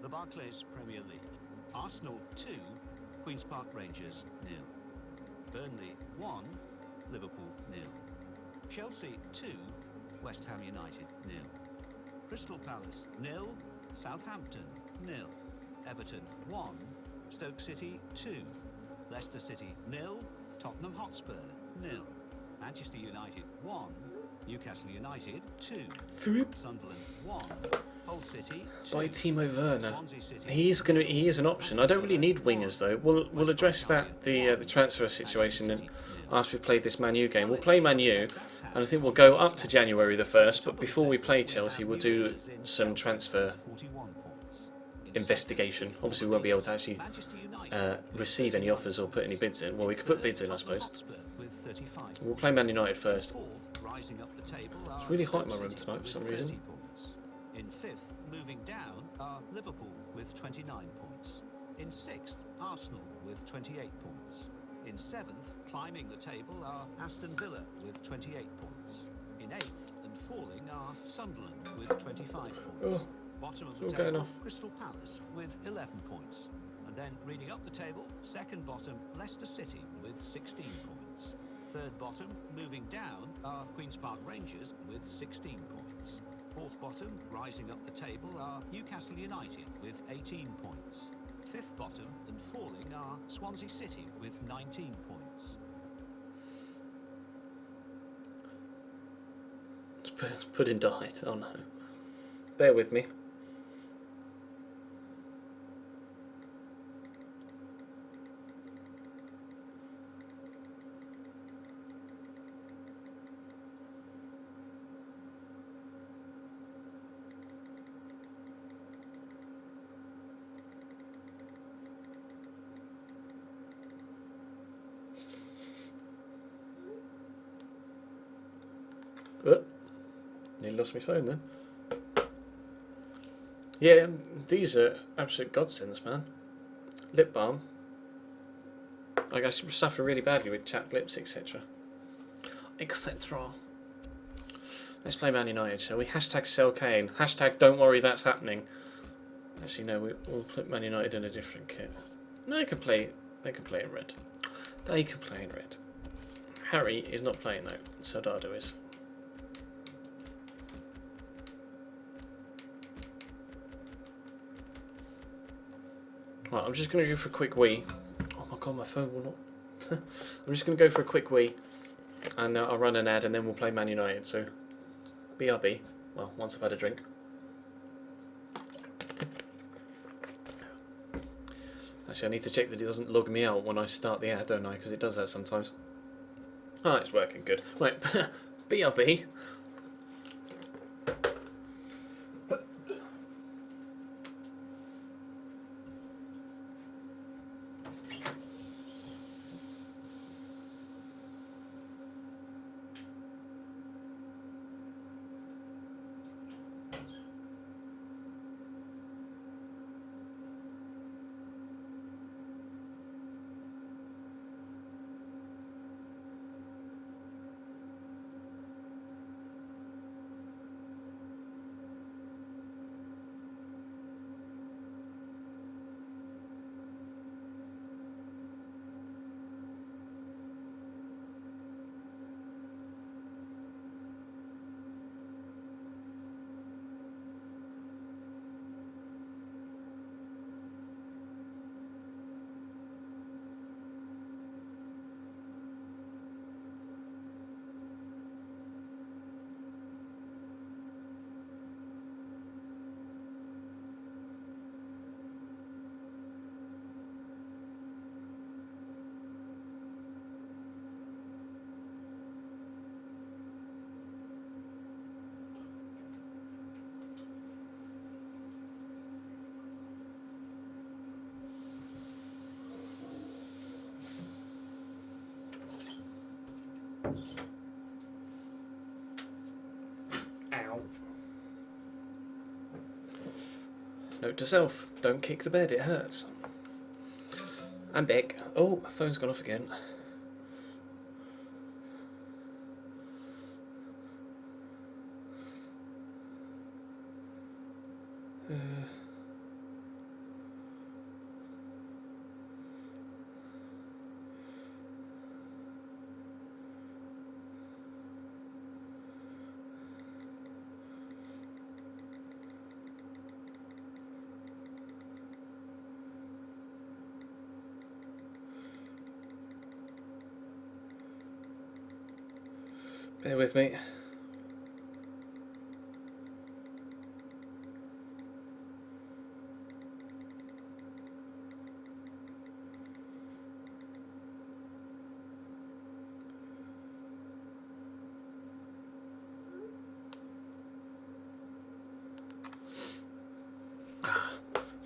The Barclays Premier League. Arsenal 2, Queen's Park Rangers 0. Burnley 1, Liverpool 0. Chelsea 2, West Ham United 0. Crystal Palace 0, Southampton 0. Everton 1, Stoke City 2. Leicester City 0, Tottenham Hotspur 0. Manchester United 1, Newcastle United 2. Sunderland 1, Hull City 2. By Timo Werner. Swansea City He is an option. I don't really need wingers though. We'll address that the transfer situation and after we've played this Man U game. We'll play Man U, and I think we'll go up to January the 1st. But before we play Chelsea, we'll do some transfer 41 points. investigation. Obviously, we won't be able to actually Manchester United receive any offers or put any bids in. Well, we could put bids in, I suppose. Hotspur with 35 We'll play Man United first. Fourth, rising up the table are It's really hot in my Stoke room City tonight for with some 30 reason. points. In fifth, moving down, are Liverpool with 29 points. In sixth, Arsenal with 28 points. In seventh, climbing the table are Aston Villa with 28 points. In eighth and falling are Sunderland with 25 points. Oh, Bottom of it's the all going table, off. Crystal Palace with 11 points. And then reading up the table, second bottom, Leicester City with 16 points. Third bottom, moving down, are Queen's Park Rangers with 16 points. Fourth bottom, rising up the table, are Newcastle United with 18 points. Fifth bottom and falling are Swansea City with 19 points. It's put in died. Oh no. Bear with me. Oh, nearly lost my phone then. Yeah, these are absolute godsends, man. Lip balm. Like I suffer really badly with chapped lips, etc. Etc. Let's play Man United, shall we? Hashtag sell Kane. Hashtag don't worry, that's happening. Actually, no, we'll put Man United in a different kit. No, they can play in red. They can play in red. Harry is not playing though. Soldado is. Right, I'm just going to go for a quick wee. Oh my god, my phone will not. I'm just going to go for a quick wee, and I'll run an ad, and then we'll play Man United. So, BRB. Well, once I've had a drink. Actually, I need to check that it doesn't log me out when I start the ad, don't I? Because it does that sometimes. Oh, it's working good. Right, BRB. Ow. Note to self, don't kick the bed, it hurts. I'm back. Oh, my phone's gone off again. Bear with me.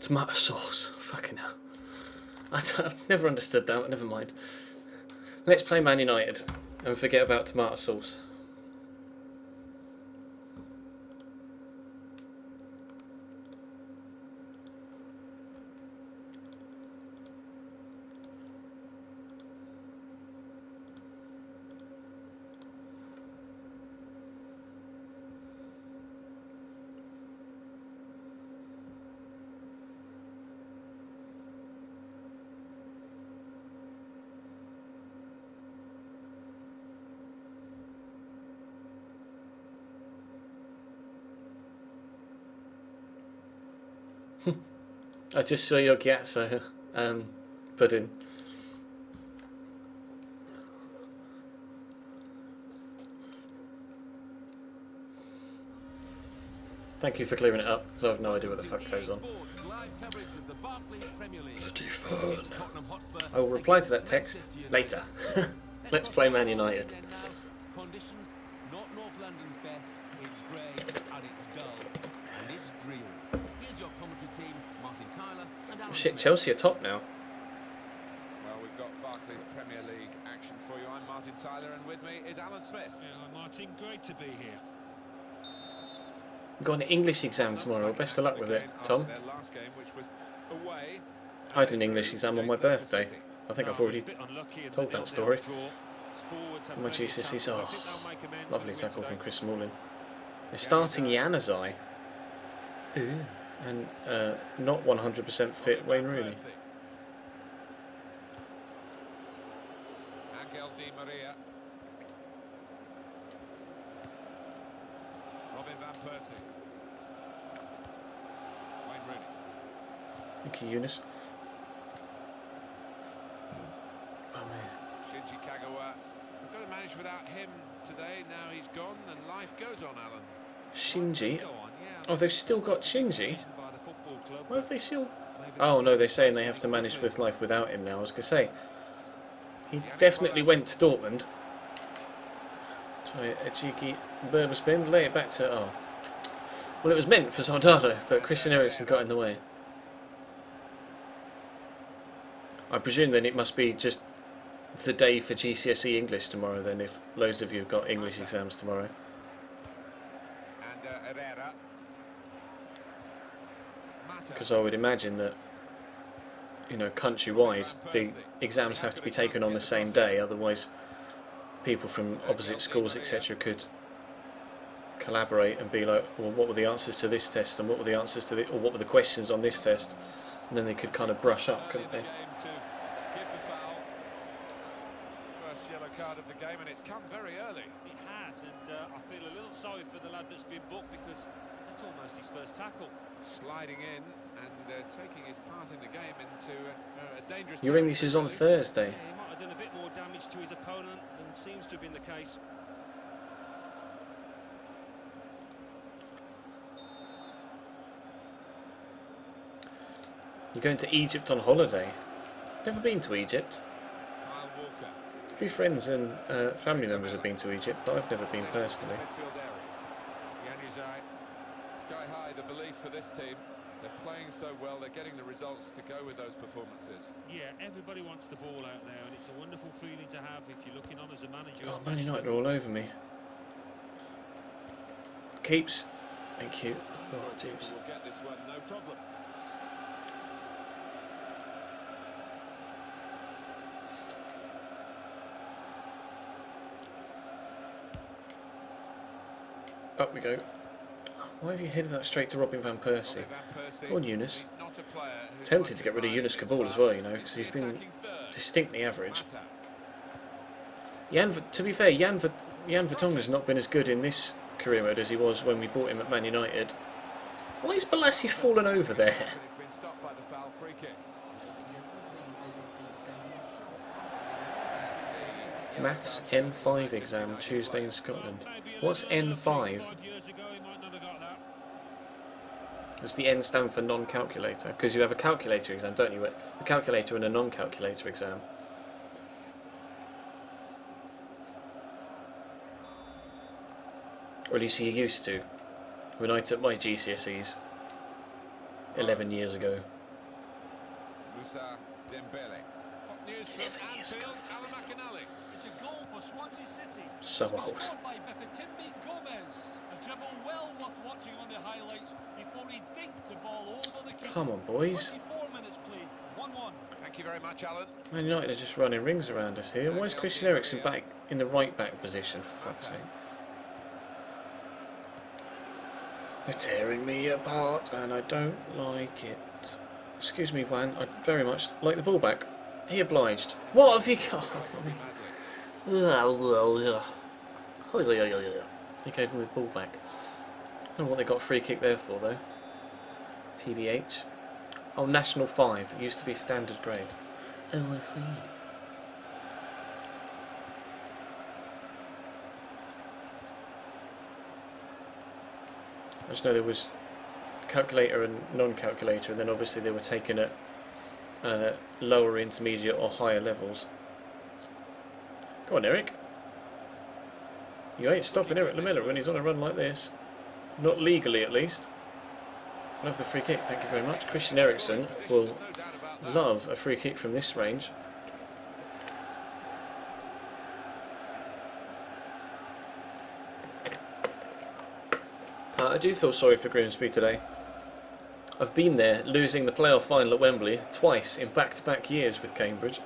Tomato sauce. Fucking hell. I've never understood that, but never mind. Let's play Man United and forget about tomato sauce. I just saw your gazzo pudding. Thank you for clearing it up, because I have no idea what the fuck goes on. Bloody fun. I will reply to that text later. Let's play Man United. Conditions, not North London's best. It's grey and it's dull and it's dreary. Here's your commentary team, Martin Tyler and Alan Shit, Smith. Chelsea are top now. Well, we've got Barclays Premier League action for you. I'm Martin Tyler, and with me is Alan Smith. Yeah, Martin, great to be here. We've got an English exam tomorrow. Best of luck with it, Tom. Their last game, which was away. I had an English exam on my birthday. I think I've already told that story. My GCSEs. Oh, lovely tackle from Chris Smalling. They're starting Januzaj. Ooh. And not 100% fit Wayne Rooney. Angel Di Maria. Robin van Persie. Wayne Rooney. Thank you, Eunice. Oh man. Shinji Kagawa. We've got to manage without him today. Now he's gone and life goes on, Alan. Shinji? Oh, they've still got Shinji? Why have they still... Oh no, they're saying they have to manage with life without him now. I was going to say, he definitely went to Dortmund. Try a cheeky Berber spin, lay it back to... Oh. Well, it was meant for Soldado, but Christian Eriksen got in the way. I presume then it must be just the day for GCSE English tomorrow then, if loads of you have got English exams tomorrow. And Herrera. Because I would imagine that, you know, countrywide, the exams have to be taken on the same day, otherwise people from opposite schools, etc. could collaborate and be like, well, what were the answers to this test, and what were the answers to or what were the questions on this test, and then they could kind of brush up, couldn't they? First yellow card of the game, and it's come very early. It has, and I feel a little sorry for the lad that's been booked, because that's almost his first tackle. Sliding in and taking his part in the game into a dangerous... Your English is on Thursday. Yeah, he might have done a bit more damage to his opponent than seems to have been the case. You're going to Egypt on holiday? Never been to Egypt. Kyle Walker. A few friends and family members have been to Egypt, but I've never been personally. Midfield area. Januzaj. Sky high, the belief for this team. They're playing so well, they're getting the results to go with those performances. Yeah, everybody wants the ball out there, and it's a wonderful feeling to have if you're looking on as a manager. Oh, Man United are all over me. Keeps. Thank you. Oh, jeez. We'll get this one, no problem. Up we go. Why have you headed that straight to Robin van Persie? Go on, Eunice. Tempted to get rid of Eunice Kabul as well, you know, because he's been distinctly average. To be fair, Jan Vertonghen's not been as good in this career mode as he was when we bought him at Man United. Why is Balassi fallen over there? He's been stopped by the foul free kick. Maths N5 exam Tuesday in Scotland. What's N5? Does the N stand for non-calculator? Because you have a calculator exam, don't you? A calculator and a non-calculator exam. Or at least you used to. When I took my GCSEs 11 years ago. Musa Dembele. Hot news from Anfield, Alan McInally. It's a goal for Swansea City. So It's been old. scored by Bafétimbi Gomez. A dribble well worth watching on the highlights before he dinked the ball over the keeper. Come on, boys. 24 minutes played, 1-1. Thank you very much, Alan. Man United are just running rings around us here. Why is Christian Eriksen back in the right back position, for fuck's sake? They're tearing me apart and I don't like it. Excuse me, Juan, I'd very much like the ball back. He obliged. What have you got? He gave me the ball back. I don't know what they got a free kick there for, though. TBH. Oh, National 5. It used to be standard grade. Oh, I see. I just know there was calculator and non-calculator, and then obviously they were taken at lower, intermediate or higher levels. Go on, Eric. You ain't stopping Eric Lamela when he's on a run like this. Not legally, at least. Love the free kick, thank you very much. Christian Eriksen will love a free kick from this range. I do feel sorry for Grimsby today. I've been there, losing the playoff final at Wembley twice in back-to-back years with Cambridge.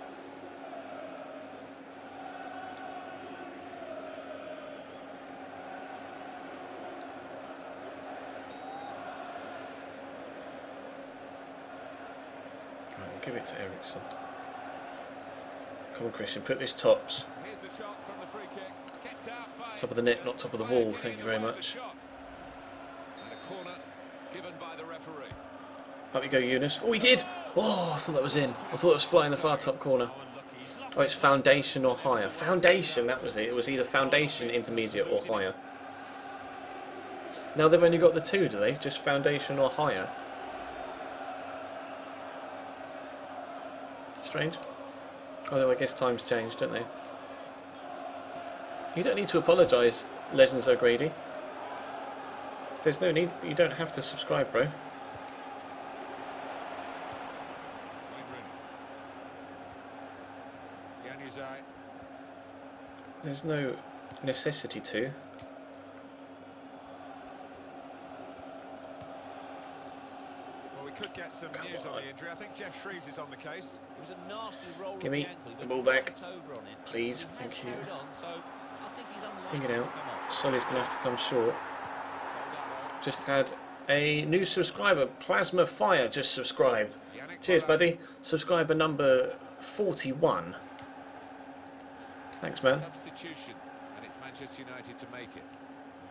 Right, we'll give it to Eriksen. Come on, Christian, put this tops. Here's the shot from the free kick. Kicked out by Top of the net, not top of the wall, thank you very much. And a corner given by the referee. Up you go, Eunice. Oh, he did! Oh, I thought that was in. I thought it was flying the far top corner. Oh, it's foundation or higher. Foundation, that was it. It was either foundation, intermediate or higher. Now they've only got the two, do they? Just foundation or higher. Strange. Although I guess times change, don't they? You don't need to apologise, Legends O'Grady. There's no need. You don't have to subscribe, bro. There's no necessity to. Well, we could get some news on the injury. I think Jeff Shreves is on the case. It was a nasty roll. Give me the ball back, please. Thank you. Bring it out. Solly's going to have to come short. Just had a new subscriber, Plasma Fire, just subscribed. Cheers, buddy. Subscriber number 41. Thanks, man. Substitution, and it's Manchester United to make it.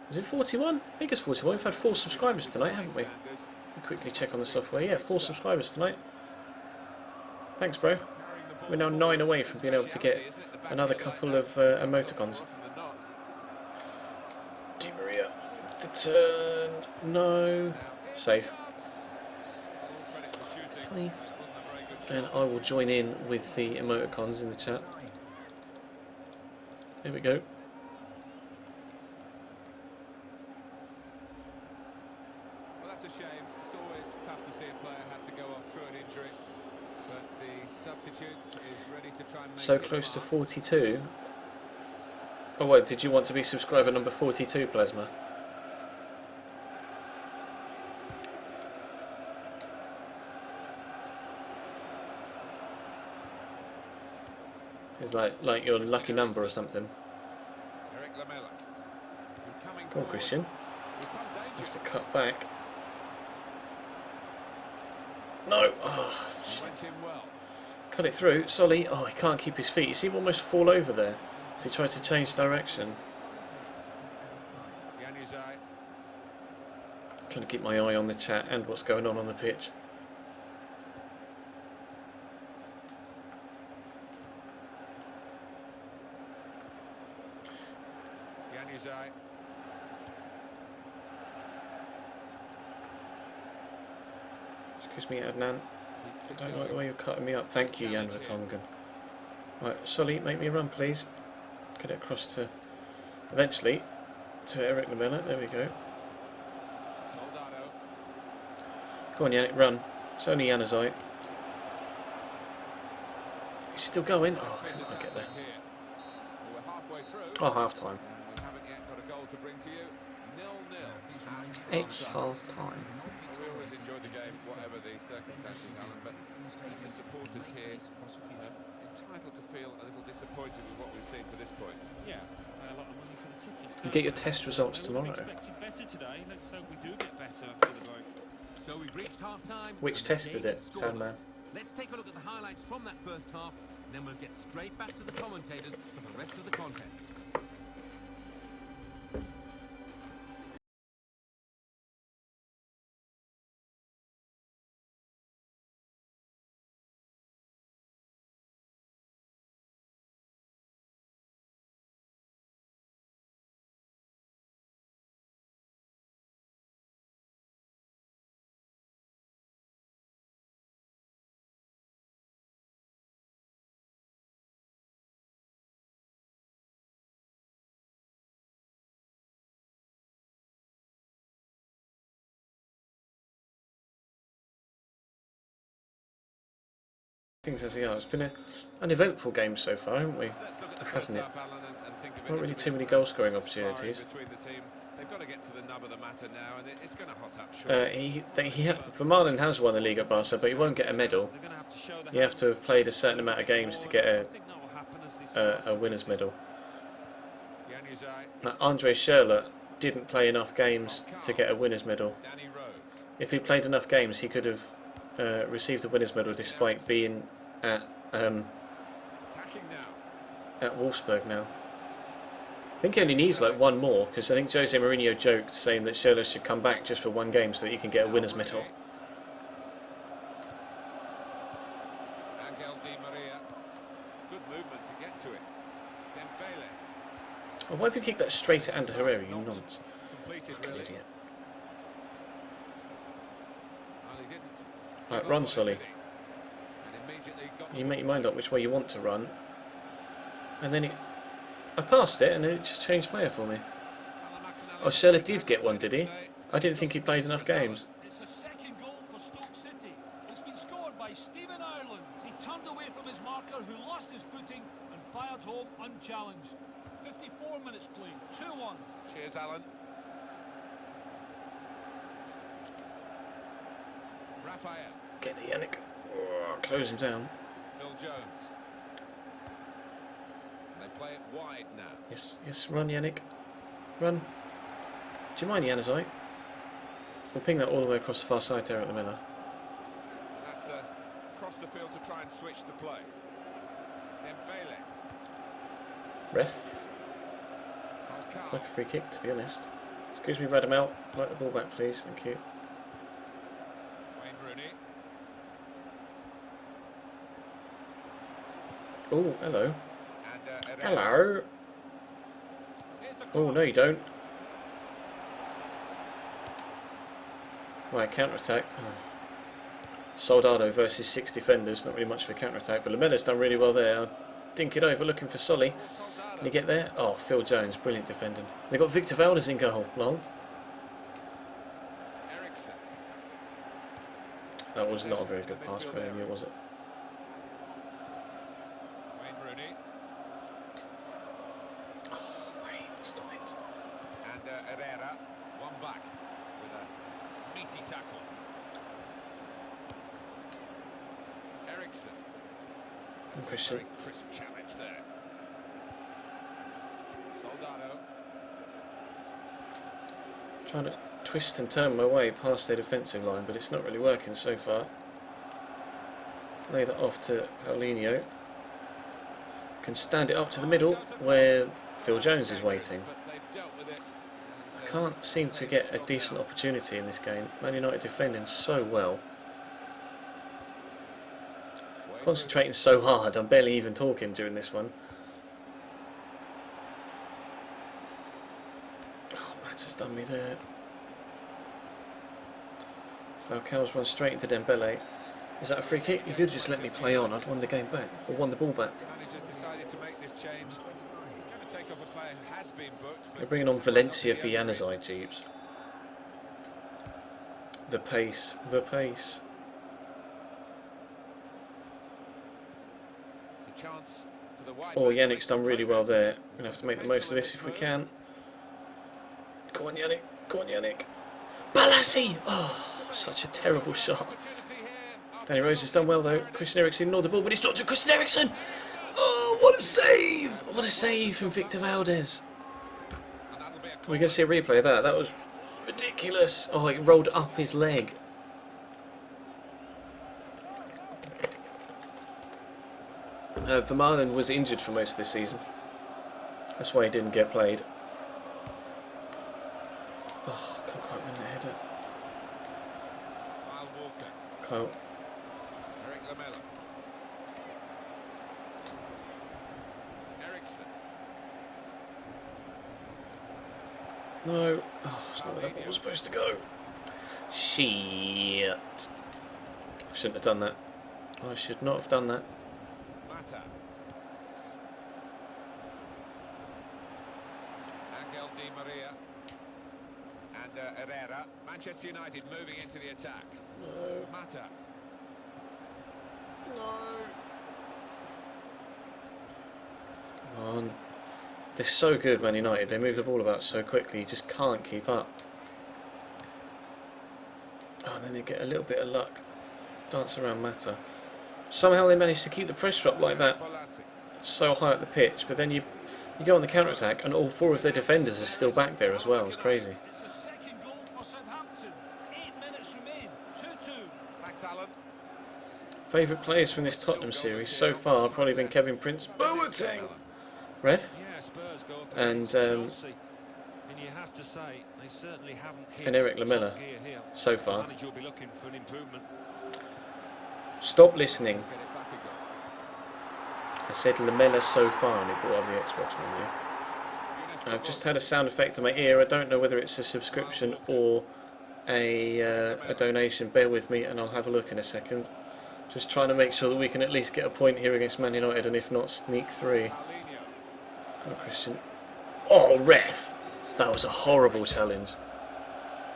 Is it 41? I think it's 41. We've had 4 subscribers tonight, haven't we? We'll quickly check on the software. Yeah, 4 subscribers tonight. Thanks, bro. We're now 9 away from being able to get another couple of emoticons. Di Maria, the turn. No. Safe. Safe. And I will join in with the emoticons in the chat. Here we go. Well, that's a shame. It's always tough to see a player have to go off through an injury. But the substitute is ready to try and make So his close to mark. 42. Oh wait, did you want to be subscriber number 42, Plasma? It's like your lucky number or something. Eric Lamela. He's coming Go on, forward Christian. with some Have danger. to cut back. No. Oh, He went in well. cut it through. Solly. Oh, he can't keep his feet. You see him almost fall over there. So he tried to change direction. Januzaj. I'm trying to keep my eye on the chat and what's going on the pitch. Januzaj. Excuse me, Adnan. I don't like the way you're cutting me up. Thank you, Jan Vertonghen. Right, Solly, make me a run, please. Get it across to, eventually, to Eric Lamela. There we go. Soldado. Go on, Yannick, run. It's only Januzaj. He's still going. Oh, I can't quite get there. We're halfway through. Oh, half time. And we haven't yet got a goal to bring to you. 0-0. It's half time. We always enjoyed the game, whatever the circumstances, Alan, but the supporters here entitled to feel a little disappointed with what we've seen to this point. Yeah, pay a lot of money for the tickets. You get your test results tomorrow. Expected better today. Let's hope we do get better after the break. So we've reached half-time. Which and the test is game it, Sandman? scoreless. Let's take a look at the highlights from that first half, and then we'll get straight back to the commentators for the rest of the contest. Things as they are. It's been an eventful game so far, haven't we? Let's look at the Hasn't first it? half, Alan, and think of it Not as really a too bit many of goal scoring sparring opportunities. between the team. They've got to get to the nub of the matter now, and it's going to hot up shortly. Vermaelen has won the league at Barca, but he won't get a medal. They're going to have to show You have to have played a certain amount of games to get I think that will happen as they a winner's medal. Januzaj, Now, Andre Schürrle didn't play enough games to get a winner's medal. Danny Rose. If he played enough games, he could have received a winner's medal despite being at Attacking now. Wolfsburg now. I think he only needs like one more, because I think Jose Mourinho joked saying that Schürrle should come back just for one game so that he can get a winner's medal. Angel Di Maria. Good movement to get to it. Dembele. Oh, why have you kicked that straight at Ander Herrera, you nonce? Completed, Fucking really. idiot. Well, he didn't. Right, run, Solly. And immediately got You make your mind up which way you want to run. And then I passed it and then it just changed player for me. Oh, Schürrle did get one, did he? I didn't think he played enough games. It's the second goal for Stoke City. It's been scored by Stephen Ireland. He turned away from his marker, who lost his footing and fired home unchallenged. 54 minutes played, 2-1. Cheers, Alan. Raphael. Get it, Yannick. Oh, close him down. Phil Jones. And they play it wide now. Yes, yes, run, Yannick. Run. Do you mind, Januzaj? We'll ping that all the way across the far side there at the Miller. That's across the field to try and switch the play. Dembele. Ref. Falcao. Like a free kick, to be honest. Excuse me, Radamel. Like the ball back, please. Thank you. Wayne Rooney. Oh, hello. And Herrera. Hello. Here's the Oh, cross. no, you don't. Right, counter-attack. Oh. Soldado versus 6 defenders. Not really much of a counter-attack, but Lamella's done really well there. I'll dink it over, looking for Solly. Soldado. Can he get there? Oh, Phil Jones, brilliant defending. They've got Victor Valdes in goal. Lol. Ericsson. That was not a very good pass by you, was it? Wayne Rooney. Oh, Wayne, stop it. And Herrera. One back with a meaty tackle. Ericsson. That's a Christian. very crisp challenge there. Soldado. Trying to twist and turn my way past their defensive line, but it's not really working so far. Lay that off to Paulinho. Can stand it up to the middle where Phil Jones is waiting. But they've dealt with it. I can't seem to get a decent opportunity in this game. Man United defending so well. Concentrating so hard, I'm barely even talking during this one. Oh, Matt has done me there. Falcao's run straight into Dembele. Is that a free kick? You could just let me play on. I'd won the game back, or won the ball back. Managers decided to make this change. He's going to take off a player who has been booked. They're bringing on Valencia for Januzaj, Jeeps. The pace, the pace. chance for the wide. Oh, Yannick's done really well there. We're going to have to make the most of this if we can. Go on, Yannick. Go on, Yannick. Balassi! Oh, such a terrible shot. Danny Rose has done well though. Christian Eriksen ignored the ball, but he's dropped to Christian Eriksen! Oh, what a save! What a save from Victor Valdez. We're going to see a replay of that. That was ridiculous. Oh, it rolled up his leg. Vermaelen was injured for most of this season. That's why he didn't get played. Oh, can't quite win the header. Kyle. No. Oh, that's not where that ball was supposed to go. Shit. I shouldn't have done that. I should not have done that. Angel Di Maria and Herrera. Manchester United moving into the attack. No. Mata. No. Come on. They're so good, Man United. They move the ball about so quickly, you just can't keep up. Oh, and then they get a little bit of luck. Dance around Mata. Somehow they manage to keep the pressure up like that, so high at the pitch, but then you go on the counter-attack and all four of their defenders are still back there as well. It's crazy. It's the second goal for Southampton. 8 minutes remain. 2-2. Thanks, Alan. Favourite players from this Tottenham series so far have probably been Kevin Prince Boateng, ref, Yeah, Spurs go up and against Chelsea. And you have to say they certainly haven't hit and Eric top Lamela gear here. so The far. manager will be looking for an improvement. Stop listening. Get it back again. I said Lamella so far and it brought up the Xbox menu. I've just had a sound effect in my ear. I don't know whether it's a subscription or a donation. Bear with me and I'll have a look in a second. Just trying to make sure that we can at least get a point here against Man United, and if not, sneak 3. Oh, Christian. Oh, ref! That was a horrible challenge.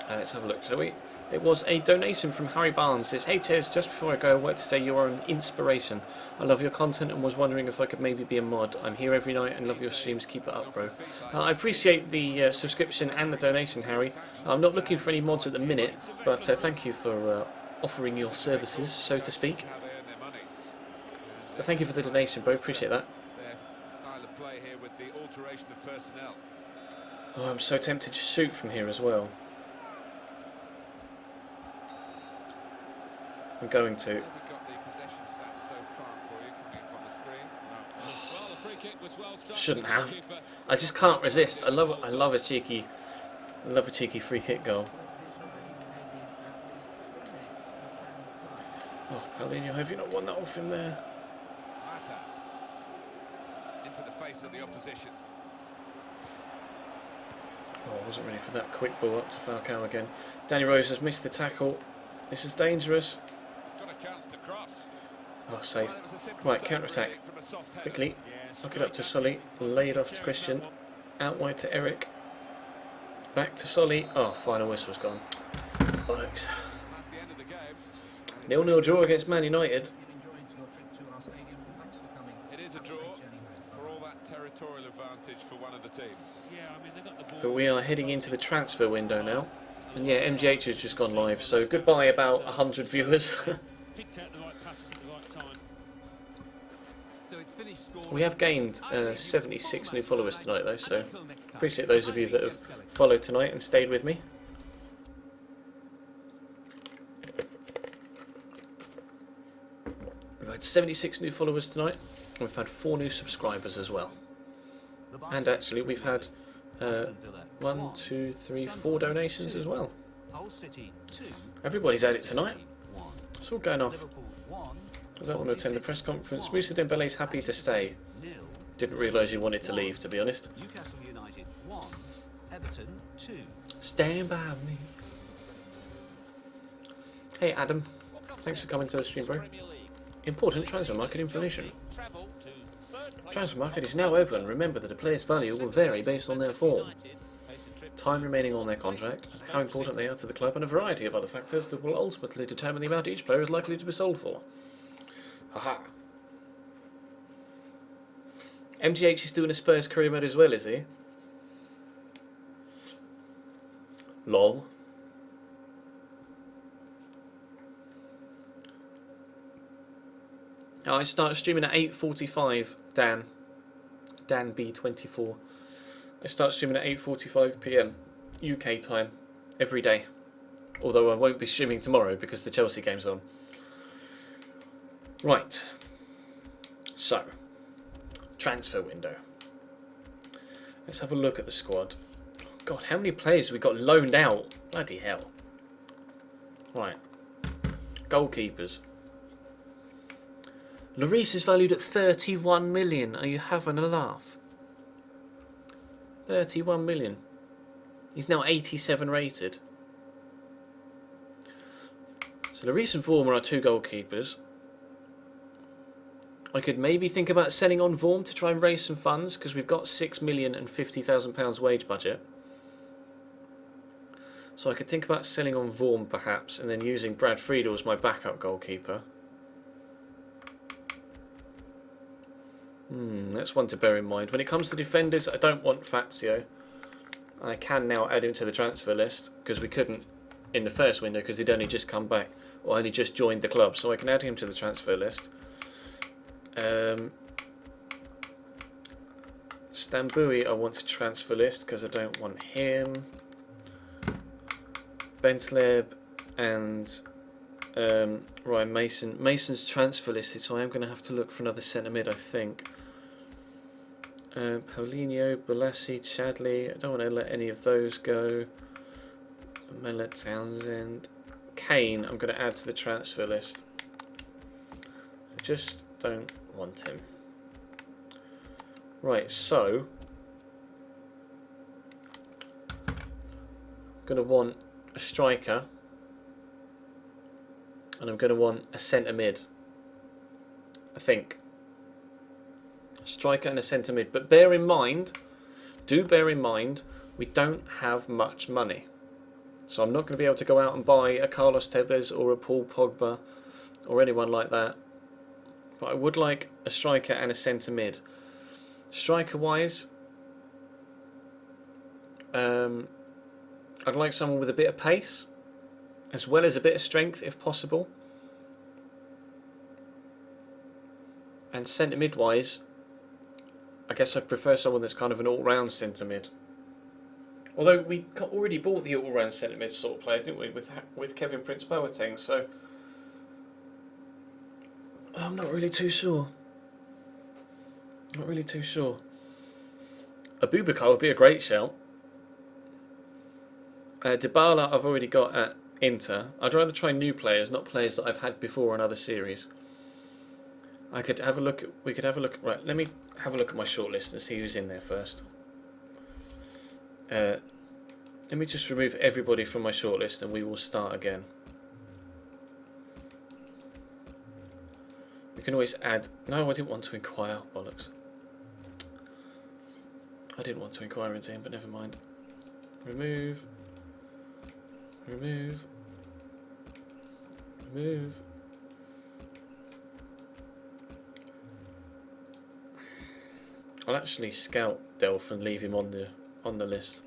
Let's have a look, shall we? It was a donation from Harry Barnes. Says, "Hey Tez, just before I go, I want to say you are an inspiration. I love your content and was wondering if I could maybe be a mod. I'm here every night and love your streams. Keep it up, bro." I appreciate the subscription and the donation, Harry. I'm not looking for any mods at the minute, but thank you for offering your services, so to speak. But thank you for the donation, bro. Appreciate that. Their style of play here with the alteration of personnel. Oh, I'm so tempted to shoot from here as well. I'm going to. We've got the possession stats so far for you coming up on the screen. Well, the free kick was well struck. Shouldn't have. I just can't resist. I love a cheeky free kick goal. Oh, Paulinho, have you not won that off him there? Mata into the face of the opposition. Oh, I wasn't ready for that quick ball up to Falcao again. Danny Rose has missed the tackle. This is dangerous. Got a chance to cross. Oh, safe. Well, it was a simple Right, save, counter-attack. really, from a soft header. Quickly. Knock it up to Solly. Lay it off to Christian. Out wide to Eric. Back to Solly. Oh, final whistle's gone. Bollocks. That's the end of the game. 0-0 draw against Man United. It is a draw for all that territorial advantage for one of the teams. Yeah, I mean, they got the ball. But we are heading into the transfer window now. And yeah, MGH has just gone live. So goodbye about 100 viewers. Picked out the right passes at the right time. So it's finished scoring. We have gained 76 new followers tonight though. So appreciate those of you that have followed tonight and stayed with me. We've had 76 new followers tonight. And we've had 4 new subscribers as well. And actually we've had 1, 2, 3, 4 donations as well. Hull City 2. Everybody's at it tonight. 1. It's all going off. Liverpool 1. I don't want to attend the press conference. Moussa Dembele's happy to stay. 0. Didn't realise you wanted to leave, to be honest. Newcastle United 1. Everton 2. Stand by me. Hey Adam, thanks for coming to the stream, bro. Important transfer market information. Transfer market is now open. Remember that a player's value will vary based on their form, time remaining on their contract, how important they are to the club, and a variety of other factors that will ultimately determine the amount each player is likely to be sold for. Haha. MGH is doing a Spurs career mode as well, is he? Lol. Oh, I start streaming at 8:45, Dan B24. I start streaming at 8:45 PM UK time every day. Although I won't be streaming tomorrow because the Chelsea game's on. Right. So, transfer window. Let's have a look at the squad. God, how many players have we got loaned out? Bloody hell. Right. Goalkeepers. Lloris is valued at 31 million. Are you having a laugh? 31 million. He's now 87 rated. So Lloris and Vorm are our two goalkeepers. I could maybe think about selling on Vorm to try and raise some funds because we've got £6,050,000 wage budget. So I could think about selling on Vorm perhaps and then using Brad Friedel as my backup goalkeeper. That's one to bear in mind. When it comes to defenders, I don't want Fazio. I can now add him to the transfer list because we couldn't in the first window because he'd only just come back or only just joined the club. So I can add him to the transfer list. Stambui I want to transfer list because I don't want him. Bentleb and Ryan Mason. Mason's transfer listed, so I am going to have to look for another centre mid, I think. Paulinho, Balassi, Chadley. I don't want to let any of those go. Mela Townsend. Kane, I'm going to add to the transfer list. I just don't want him. Right, so I'm going to want a striker and I'm going to want a centre mid, I think. Striker and a centre mid, but bear in mind, we don't have much money. So I'm not going to be able to go out and buy a Carlos Tevez or a Paul Pogba or anyone like that. But I would like a striker and a centre mid. Striker wise, I'd like someone with a bit of pace as well as a bit of strength if possible. And centre mid wise, I guess I'd prefer someone that's kind of an all-round centre mid. Although we already bought the all-round centre mid sort of player, didn't we, with Kevin Prince Boateng? So I'm not really too sure. Not really too sure. Abubakar would be a great shout. Dybala I've already got at Inter. I'd rather try new players, not players that I've had before in other series. I could have a look at. We could have a look. Right, let me have a look at my shortlist and see who's in there first. Let me just remove everybody from my shortlist and we will start again. We can always add. No, I didn't want to inquire. Bollocks. I didn't want to inquire into him, but never mind. Remove. Remove. Remove. I'll actually scout Delph and leave him on the list.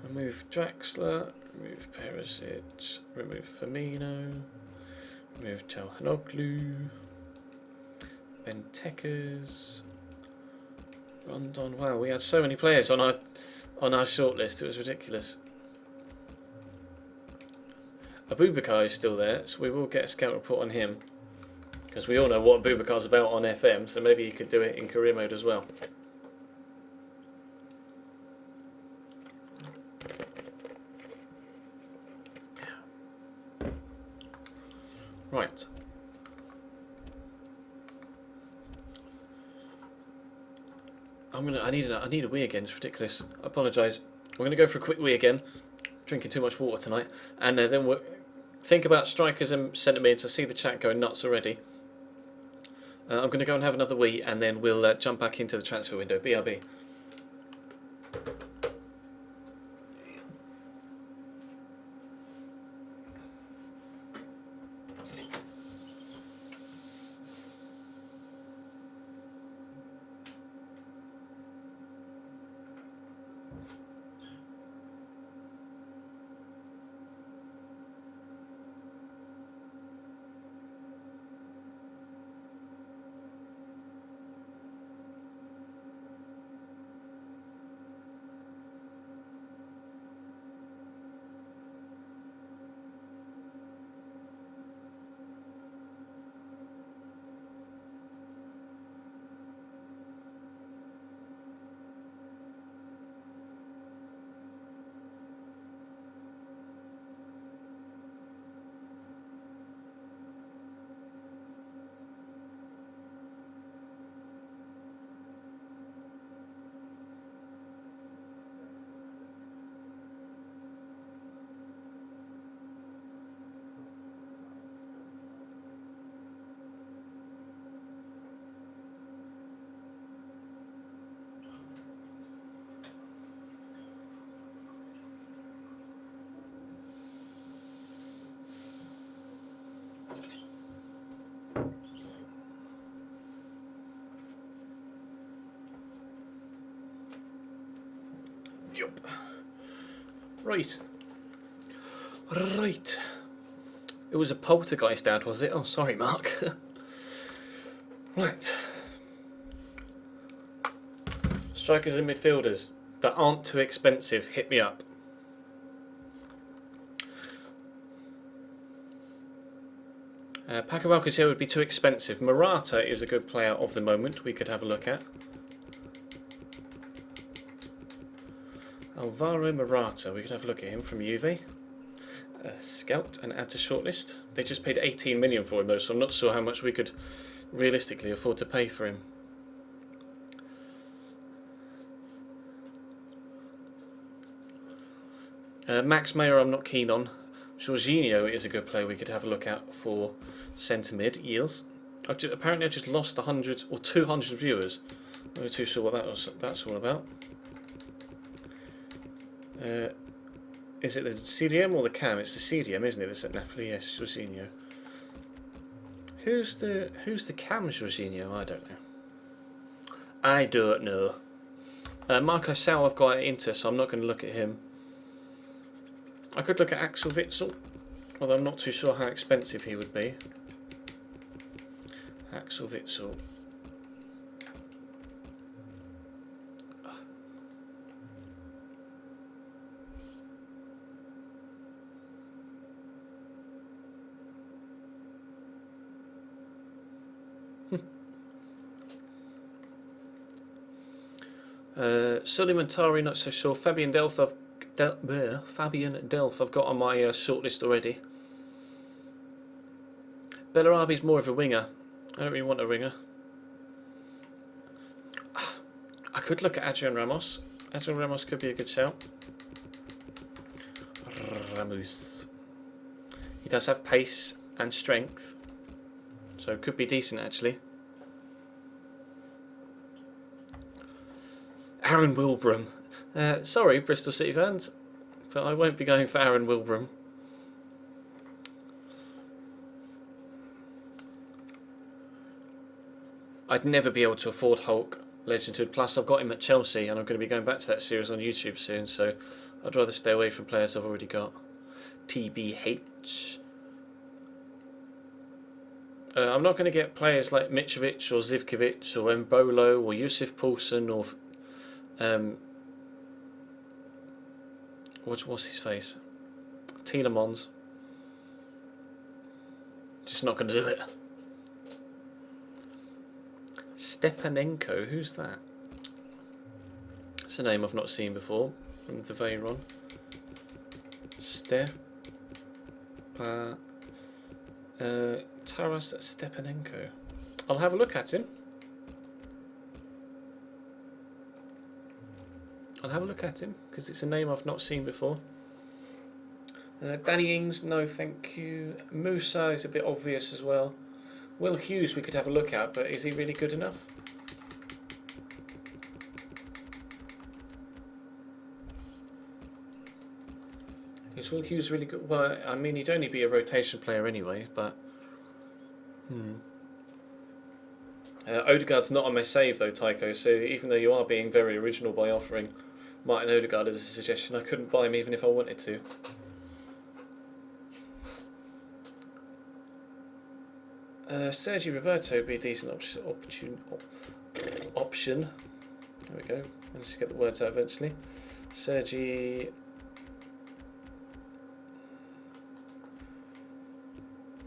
Remove Draxler, remove Perisic, remove Firmino, remove Çalhanoğlu, Benteke's, Rondon. Wow, we had so many players on our shortlist. It was ridiculous. Abubakar is still there, so we will get a scout report on him. Because we all know what Abubakar's about on FM, so maybe you could do it in career mode as well. Right. I need a wee again. It's ridiculous. I apologise. We're gonna go for a quick wee again. Drinking too much water tonight, and then we'll think about strikers and centre mids. I see the chat going nuts already. I'm going to go and have another wee and then we'll jump back into the transfer window. BRB. Yup. Right. Right. It was a poltergeist ad, was it? Oh, sorry, Mark. Right. Strikers and midfielders that aren't too expensive, hit me up. Paco Alcacer would be too expensive. Morata is a good player of the moment we could have a look at. Alvaro Morata, we could have a look at him from Juve. Scout and add to shortlist. They just paid 18 million for him though, so I'm not sure how much we could realistically afford to pay for him. Max Meyer I'm not keen on. Jorginho is a good player we could have a look at for centre mid. Yes. Apparently I just lost 100 or 200 viewers. I'm not too sure what that's all about. Is it the CDM or the cam? It's the CDM, isn't it? That's at Napoli. Yes, Jorginho. Who's the cam Jorginho? I don't know. Marco Sau I've got at Inter, so I'm not going to look at him. I could look at Axel Witsel, although I'm not too sure how expensive he would be. Axel Witsel. Suleiman Tari, not so sure. Fabian Delph I've got on my shortlist already. Bellarabi's more of a winger. I don't really want a winger. I could look at Adrian Ramos. Adrian Ramos could be a good shout. Ramos. He does have pace and strength, so it could be decent actually. Aaron Wilbram. Sorry, Bristol City fans, but I won't be going for Aaron Wilbram. I'd never be able to afford Hulk Legendhood. Plus, I've got him at Chelsea, and I'm going to be going back to that series on YouTube soon, so I'd rather stay away from players I've already got. TBH. I'm not going to get players like Mitrovic or Zivkovic or Mbolo or Yusuf Poulsen or what's his face? Tielemans. Just not going to do it. Stepanenko, who's that? It's a name I've not seen before from the Veyron. Taras Stepanenko. I'll have a look at him. I'll have a look at him because it's a name I've not seen before. Danny Ings, no thank you. Musa is a bit obvious as well. Will Hughes we could have a look at, but is he really good enough? Is Will Hughes really good? Well, I mean, he'd only be a rotation player anyway, but... Odegaard's not on my save though, Tycho, so even though you are being very original by offering Martin Odegaard as a suggestion, I couldn't buy him even if I wanted to. Sergi Roberto would be a decent option. There we go. I'll just get the words out eventually. Sergi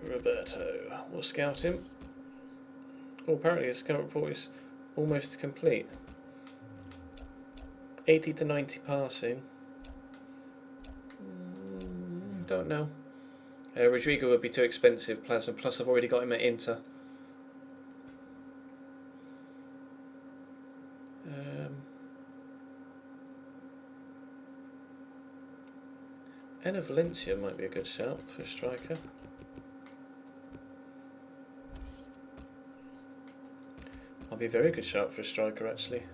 Roberto. We'll scout him. Oh, apparently the scout report is almost complete. 80 to 90 passing. Don't know. Rodrigo would be too expensive, Plasma, plus I've already got him at Inter. Enna Valencia might be a good shout for a striker. I'll be a very good shout for a striker actually.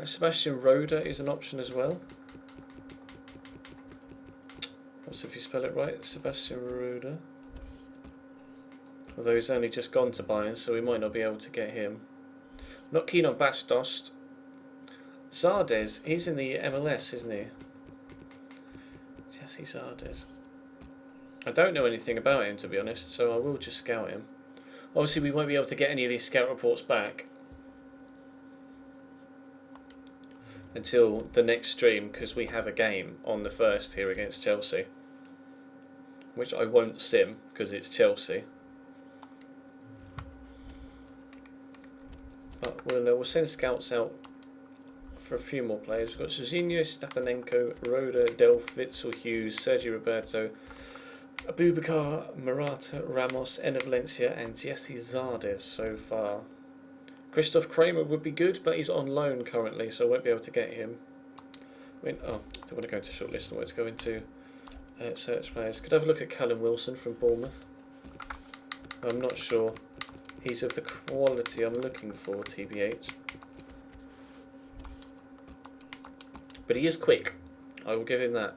Sebastian Roda is an option as well. What's if you spell it right? Sebastian Roda. Although he's only just gone to Bayern, so we might not be able to get him. Not keen on Bastos. Zardes, he's in the MLS, isn't he? Jesse Zardes. I don't know anything about him, to be honest, so I will just scout him. Obviously, we won't be able to get any of these scout reports back until the next stream, because we have a game on the 1st here against Chelsea, which I won't sim because it's Chelsea. But we'll send scouts out for a few more players. We've got Zuzinho, Stepanenko, Roda, Delph, Witzel, Hughes, Sergio Roberto, Abubakar, Morata, Ramos, Enner Valencia and Jesse Zardes so far. Christoph Kramer would be good, but he's on loan currently, so I won't be able to get him. I don't want to go into shortlist, I want to go into search players. Could I have a look at Callum Wilson from Bournemouth? I'm not sure he's of the quality I'm looking for, TBH. But he is quick, I will give him that.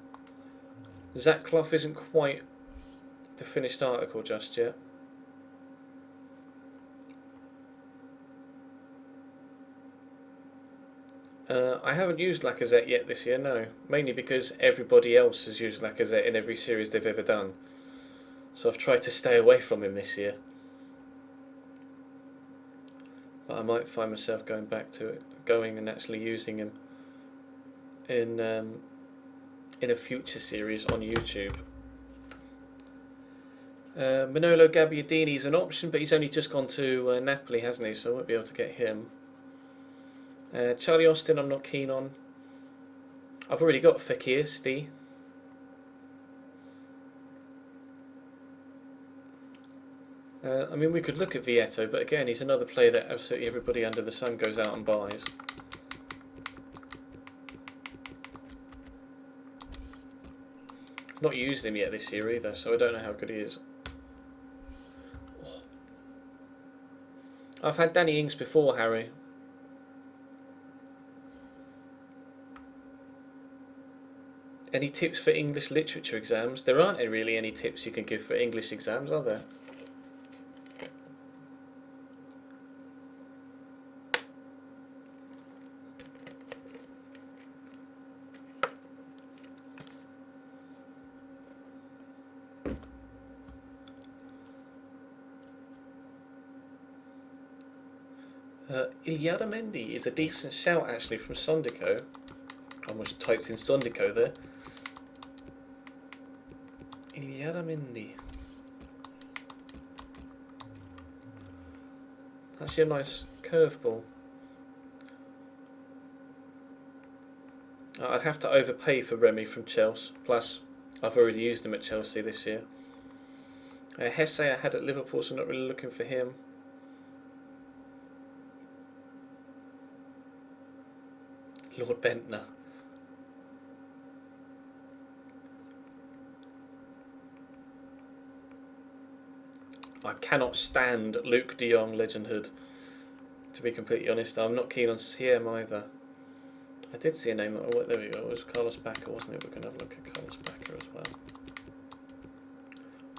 Zach Clough isn't quite the finished article just yet. I haven't used Lacazette yet this year, no. Mainly because everybody else has used Lacazette in every series they've ever done. So I've tried to stay away from him this year. But I might find myself going back to it, going and actually using him in a future series on YouTube. Manolo Gabbiadini is an option, but he's only just gone to Napoli, hasn't he? So I won't be able to get him. Charlie Austin I'm not keen on. I've already got Fekir, Steve. I mean, we could look at Vieto, but again, he's another player that absolutely everybody under the sun goes out and buys. Not used him yet this year either, so I don't know how good he is. Oh. I've had Danny Ings before, Harry. Any tips for English literature exams? There aren't really any tips you can give for English exams, are there? Ilyada Mendy is a decent shout actually from Sondico. I almost typed in Sondico there. Ilyada Mendy. Actually a nice curveball. I'd have to overpay for Remy from Chelsea. Plus, I've already used him at Chelsea this year. Hesse I had at Liverpool, so I'm not really looking for him. Lord Bentner. I cannot stand Luke de Jong legendhood. To be completely honest, I'm not keen on CM either. I did see a name. Oh, there we go. It was Carlos Bacca, wasn't it? We're going to have a look at Carlos Bacca as well.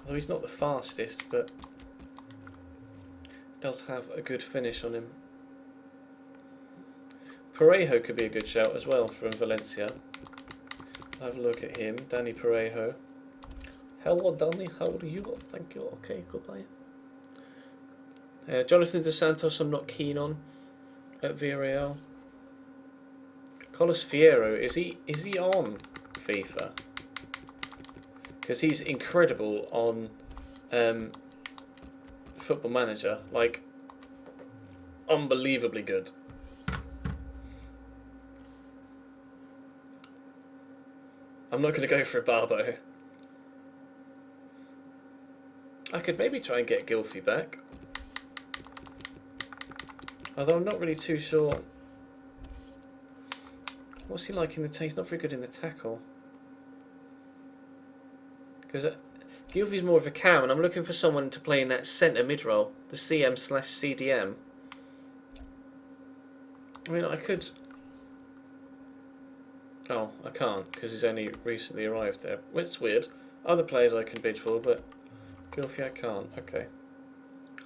Although he's not the fastest, but does have a good finish on him. Parejo could be a good shout as well from Valencia. I'll have a look at him. Danny Parejo. Hello, Danny. How are you? Thank you. Okay, goodbye. Jonathan Dos Santos I'm not keen on at Villarreal. Carlos Fierro, is he on FIFA? Because he's incredible on Football Manager, like unbelievably good. I'm not going to go for a Barbo. I could maybe try and get Gylfi back. Although I'm not really too sure. What's he like in the tackle? He's not very good in the tackle. Because Gylfi's more of a cam, and I'm looking for someone to play in that centre mid role, the CM/CDM. I mean, I could. Oh, I can't because he's only recently arrived there. Well, it's weird. Other players I can bid for, but Gylfi I can't. Okay.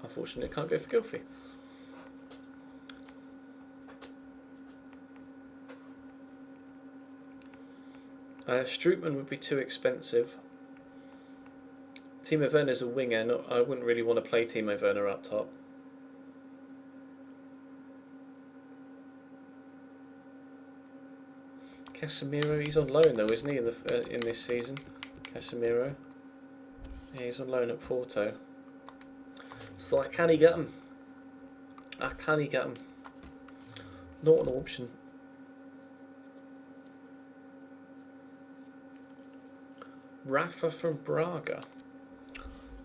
Unfortunately, I can't go for Gylfi. Strootman would be too expensive. Timo Werner's a winger. I wouldn't really want to play Timo Werner up top. Casemiro, he's on loan though, isn't he, in this season? Casemiro. Yeah, he's on loan at Porto. So I can't get him. Not an option. Rafa from Braga.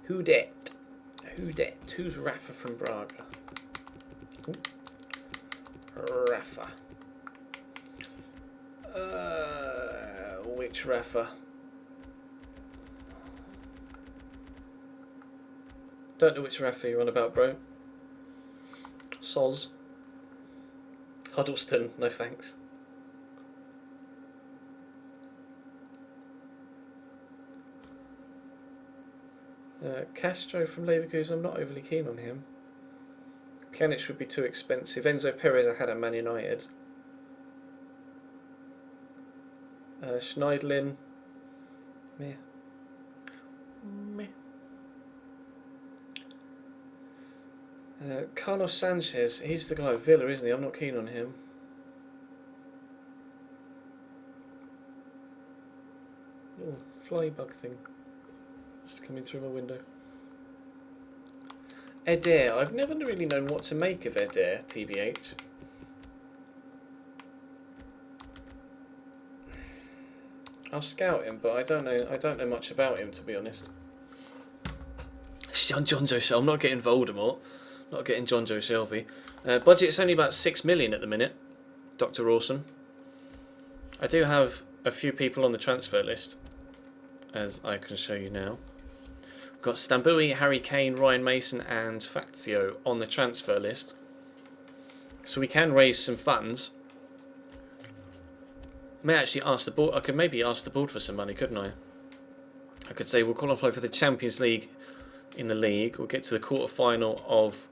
Who dat? Who's Rafa from Braga? Ooh. Rafa. Which Rafa? Don't know which Rafa you're on about, bro. Soz. Huddleston, no thanks. Castro from Leverkusen, I'm not overly keen on him. Pjanic would be too expensive. Enzo Perez I had at Man United. Schneidlin. Meh. Carlos Sanchez, he's the guy at Villa, isn't he? I'm not keen on him. Oh, fly bug thing. Just coming through my window. Eder, I've never really known what to make of Eder, TBH. I'll scout him, but I don't know much about him, to be honest. Jonjo Shelvey. I'm not getting Voldemort. Not getting Jonjo Shelvey. Budget's only about 6 million at the minute. Dr. Awesome. I do have a few people on the transfer list, as I can show you now. We've got Stambui, Harry Kane, Ryan Mason, and Fazio on the transfer list. So we can raise some funds. May actually ask the board. I could maybe ask the board for some money, couldn't I? I could say we'll qualify for the Champions League in the league. We'll get to the quarter-final of...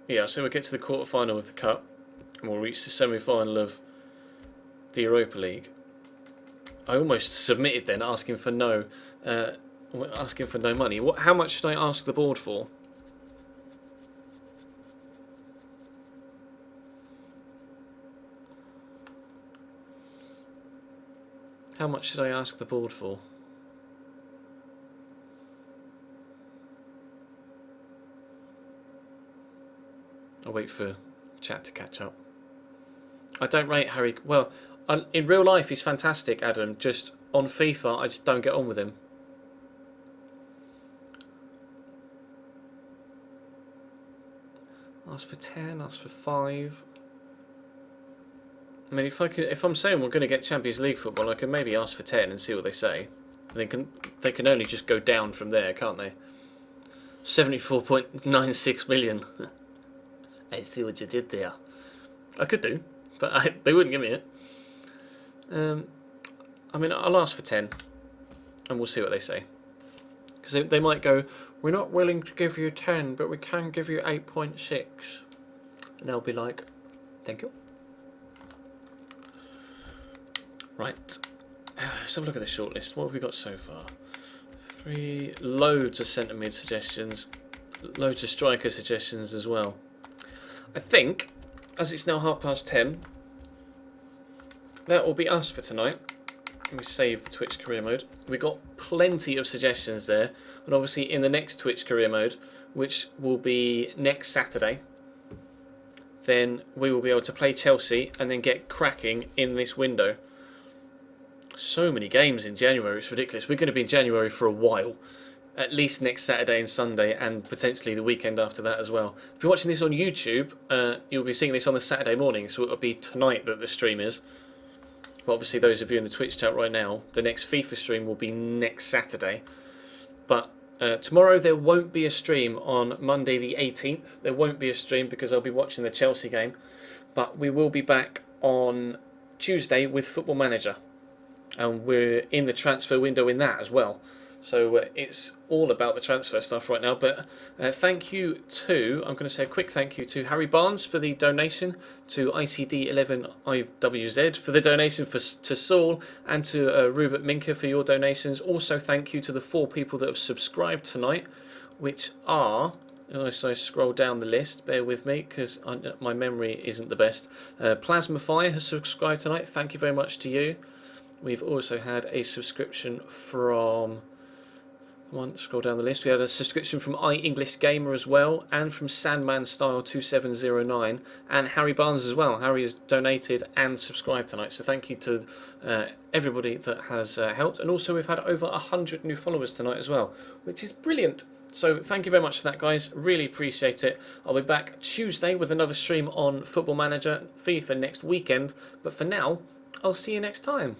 Yeah, so we'll get to the quarter-final of the Cup. And we'll reach the semi-final of the Europa League. I almost submitted then, asking for no money. How much should I ask the board for? How much should I ask the board for? I'll wait for chat to catch up. I don't rate Harry... Well, in real life he's fantastic, Adam. Just on FIFA, I just don't get on with him. Ask for 10, ask for 5... I mean, if I'm saying we're going to get Champions League football, I can maybe ask for 10 and see what they say. They can only just go down from there, can't they? 74.96 million. I see what you did there. I could do, but they wouldn't give me it. I mean, I'll ask for 10, and we'll see what they say. Because they might go, we're not willing to give you 10, but we can give you 8.6. And they'll be like, thank you. Right, let's have a look at the shortlist. What have we got so far? Loads of centre mid suggestions, loads of striker suggestions as well. I think, as it's now 10:30, that will be us for tonight. Let me save the Twitch career mode. We got plenty of suggestions there, and obviously in the next Twitch career mode, which will be next Saturday, then we will be able to play Chelsea and then get cracking in this window. So many games in January, it's ridiculous. We're going to be in January for a while. At least next Saturday and Sunday, and potentially the weekend after that as well. If you're watching this on YouTube, you'll be seeing this on the Saturday morning, so it'll be tonight that the stream is. But obviously those of you in the Twitch chat right now, the next FIFA stream will be next Saturday. But tomorrow there won't be a stream on Monday the 18th. There won't be a stream because I'll be watching the Chelsea game. But we will be back on Tuesday with Football Manager. And we're in the transfer window in that as well. So it's all about the transfer stuff right now. But thank you to, I'm going to say a quick thank you to Harry Barnes for the donation, to ICD11IWZ for the donation to Saul, and to Rupert Minka for your donations. Also thank you to the 4 people that have subscribed tonight, which are... So I scroll down the list, bear with me because my memory isn't the best. Plasma Fire has subscribed tonight, thank you very much to you. We've also had a subscription from... Come on, scroll down the list. We had a subscription from English Gamer as well, and from Sandman Style 2709, and Harry Barnes as well. Harry has donated and subscribed tonight, so thank you to everybody that has helped. And also we've had over 100 new followers tonight as well, which is brilliant. So thank you very much for that, guys. Really appreciate it. I'll be back Tuesday with another stream on Football Manager, FIFA next weekend. But for now, I'll see you next time.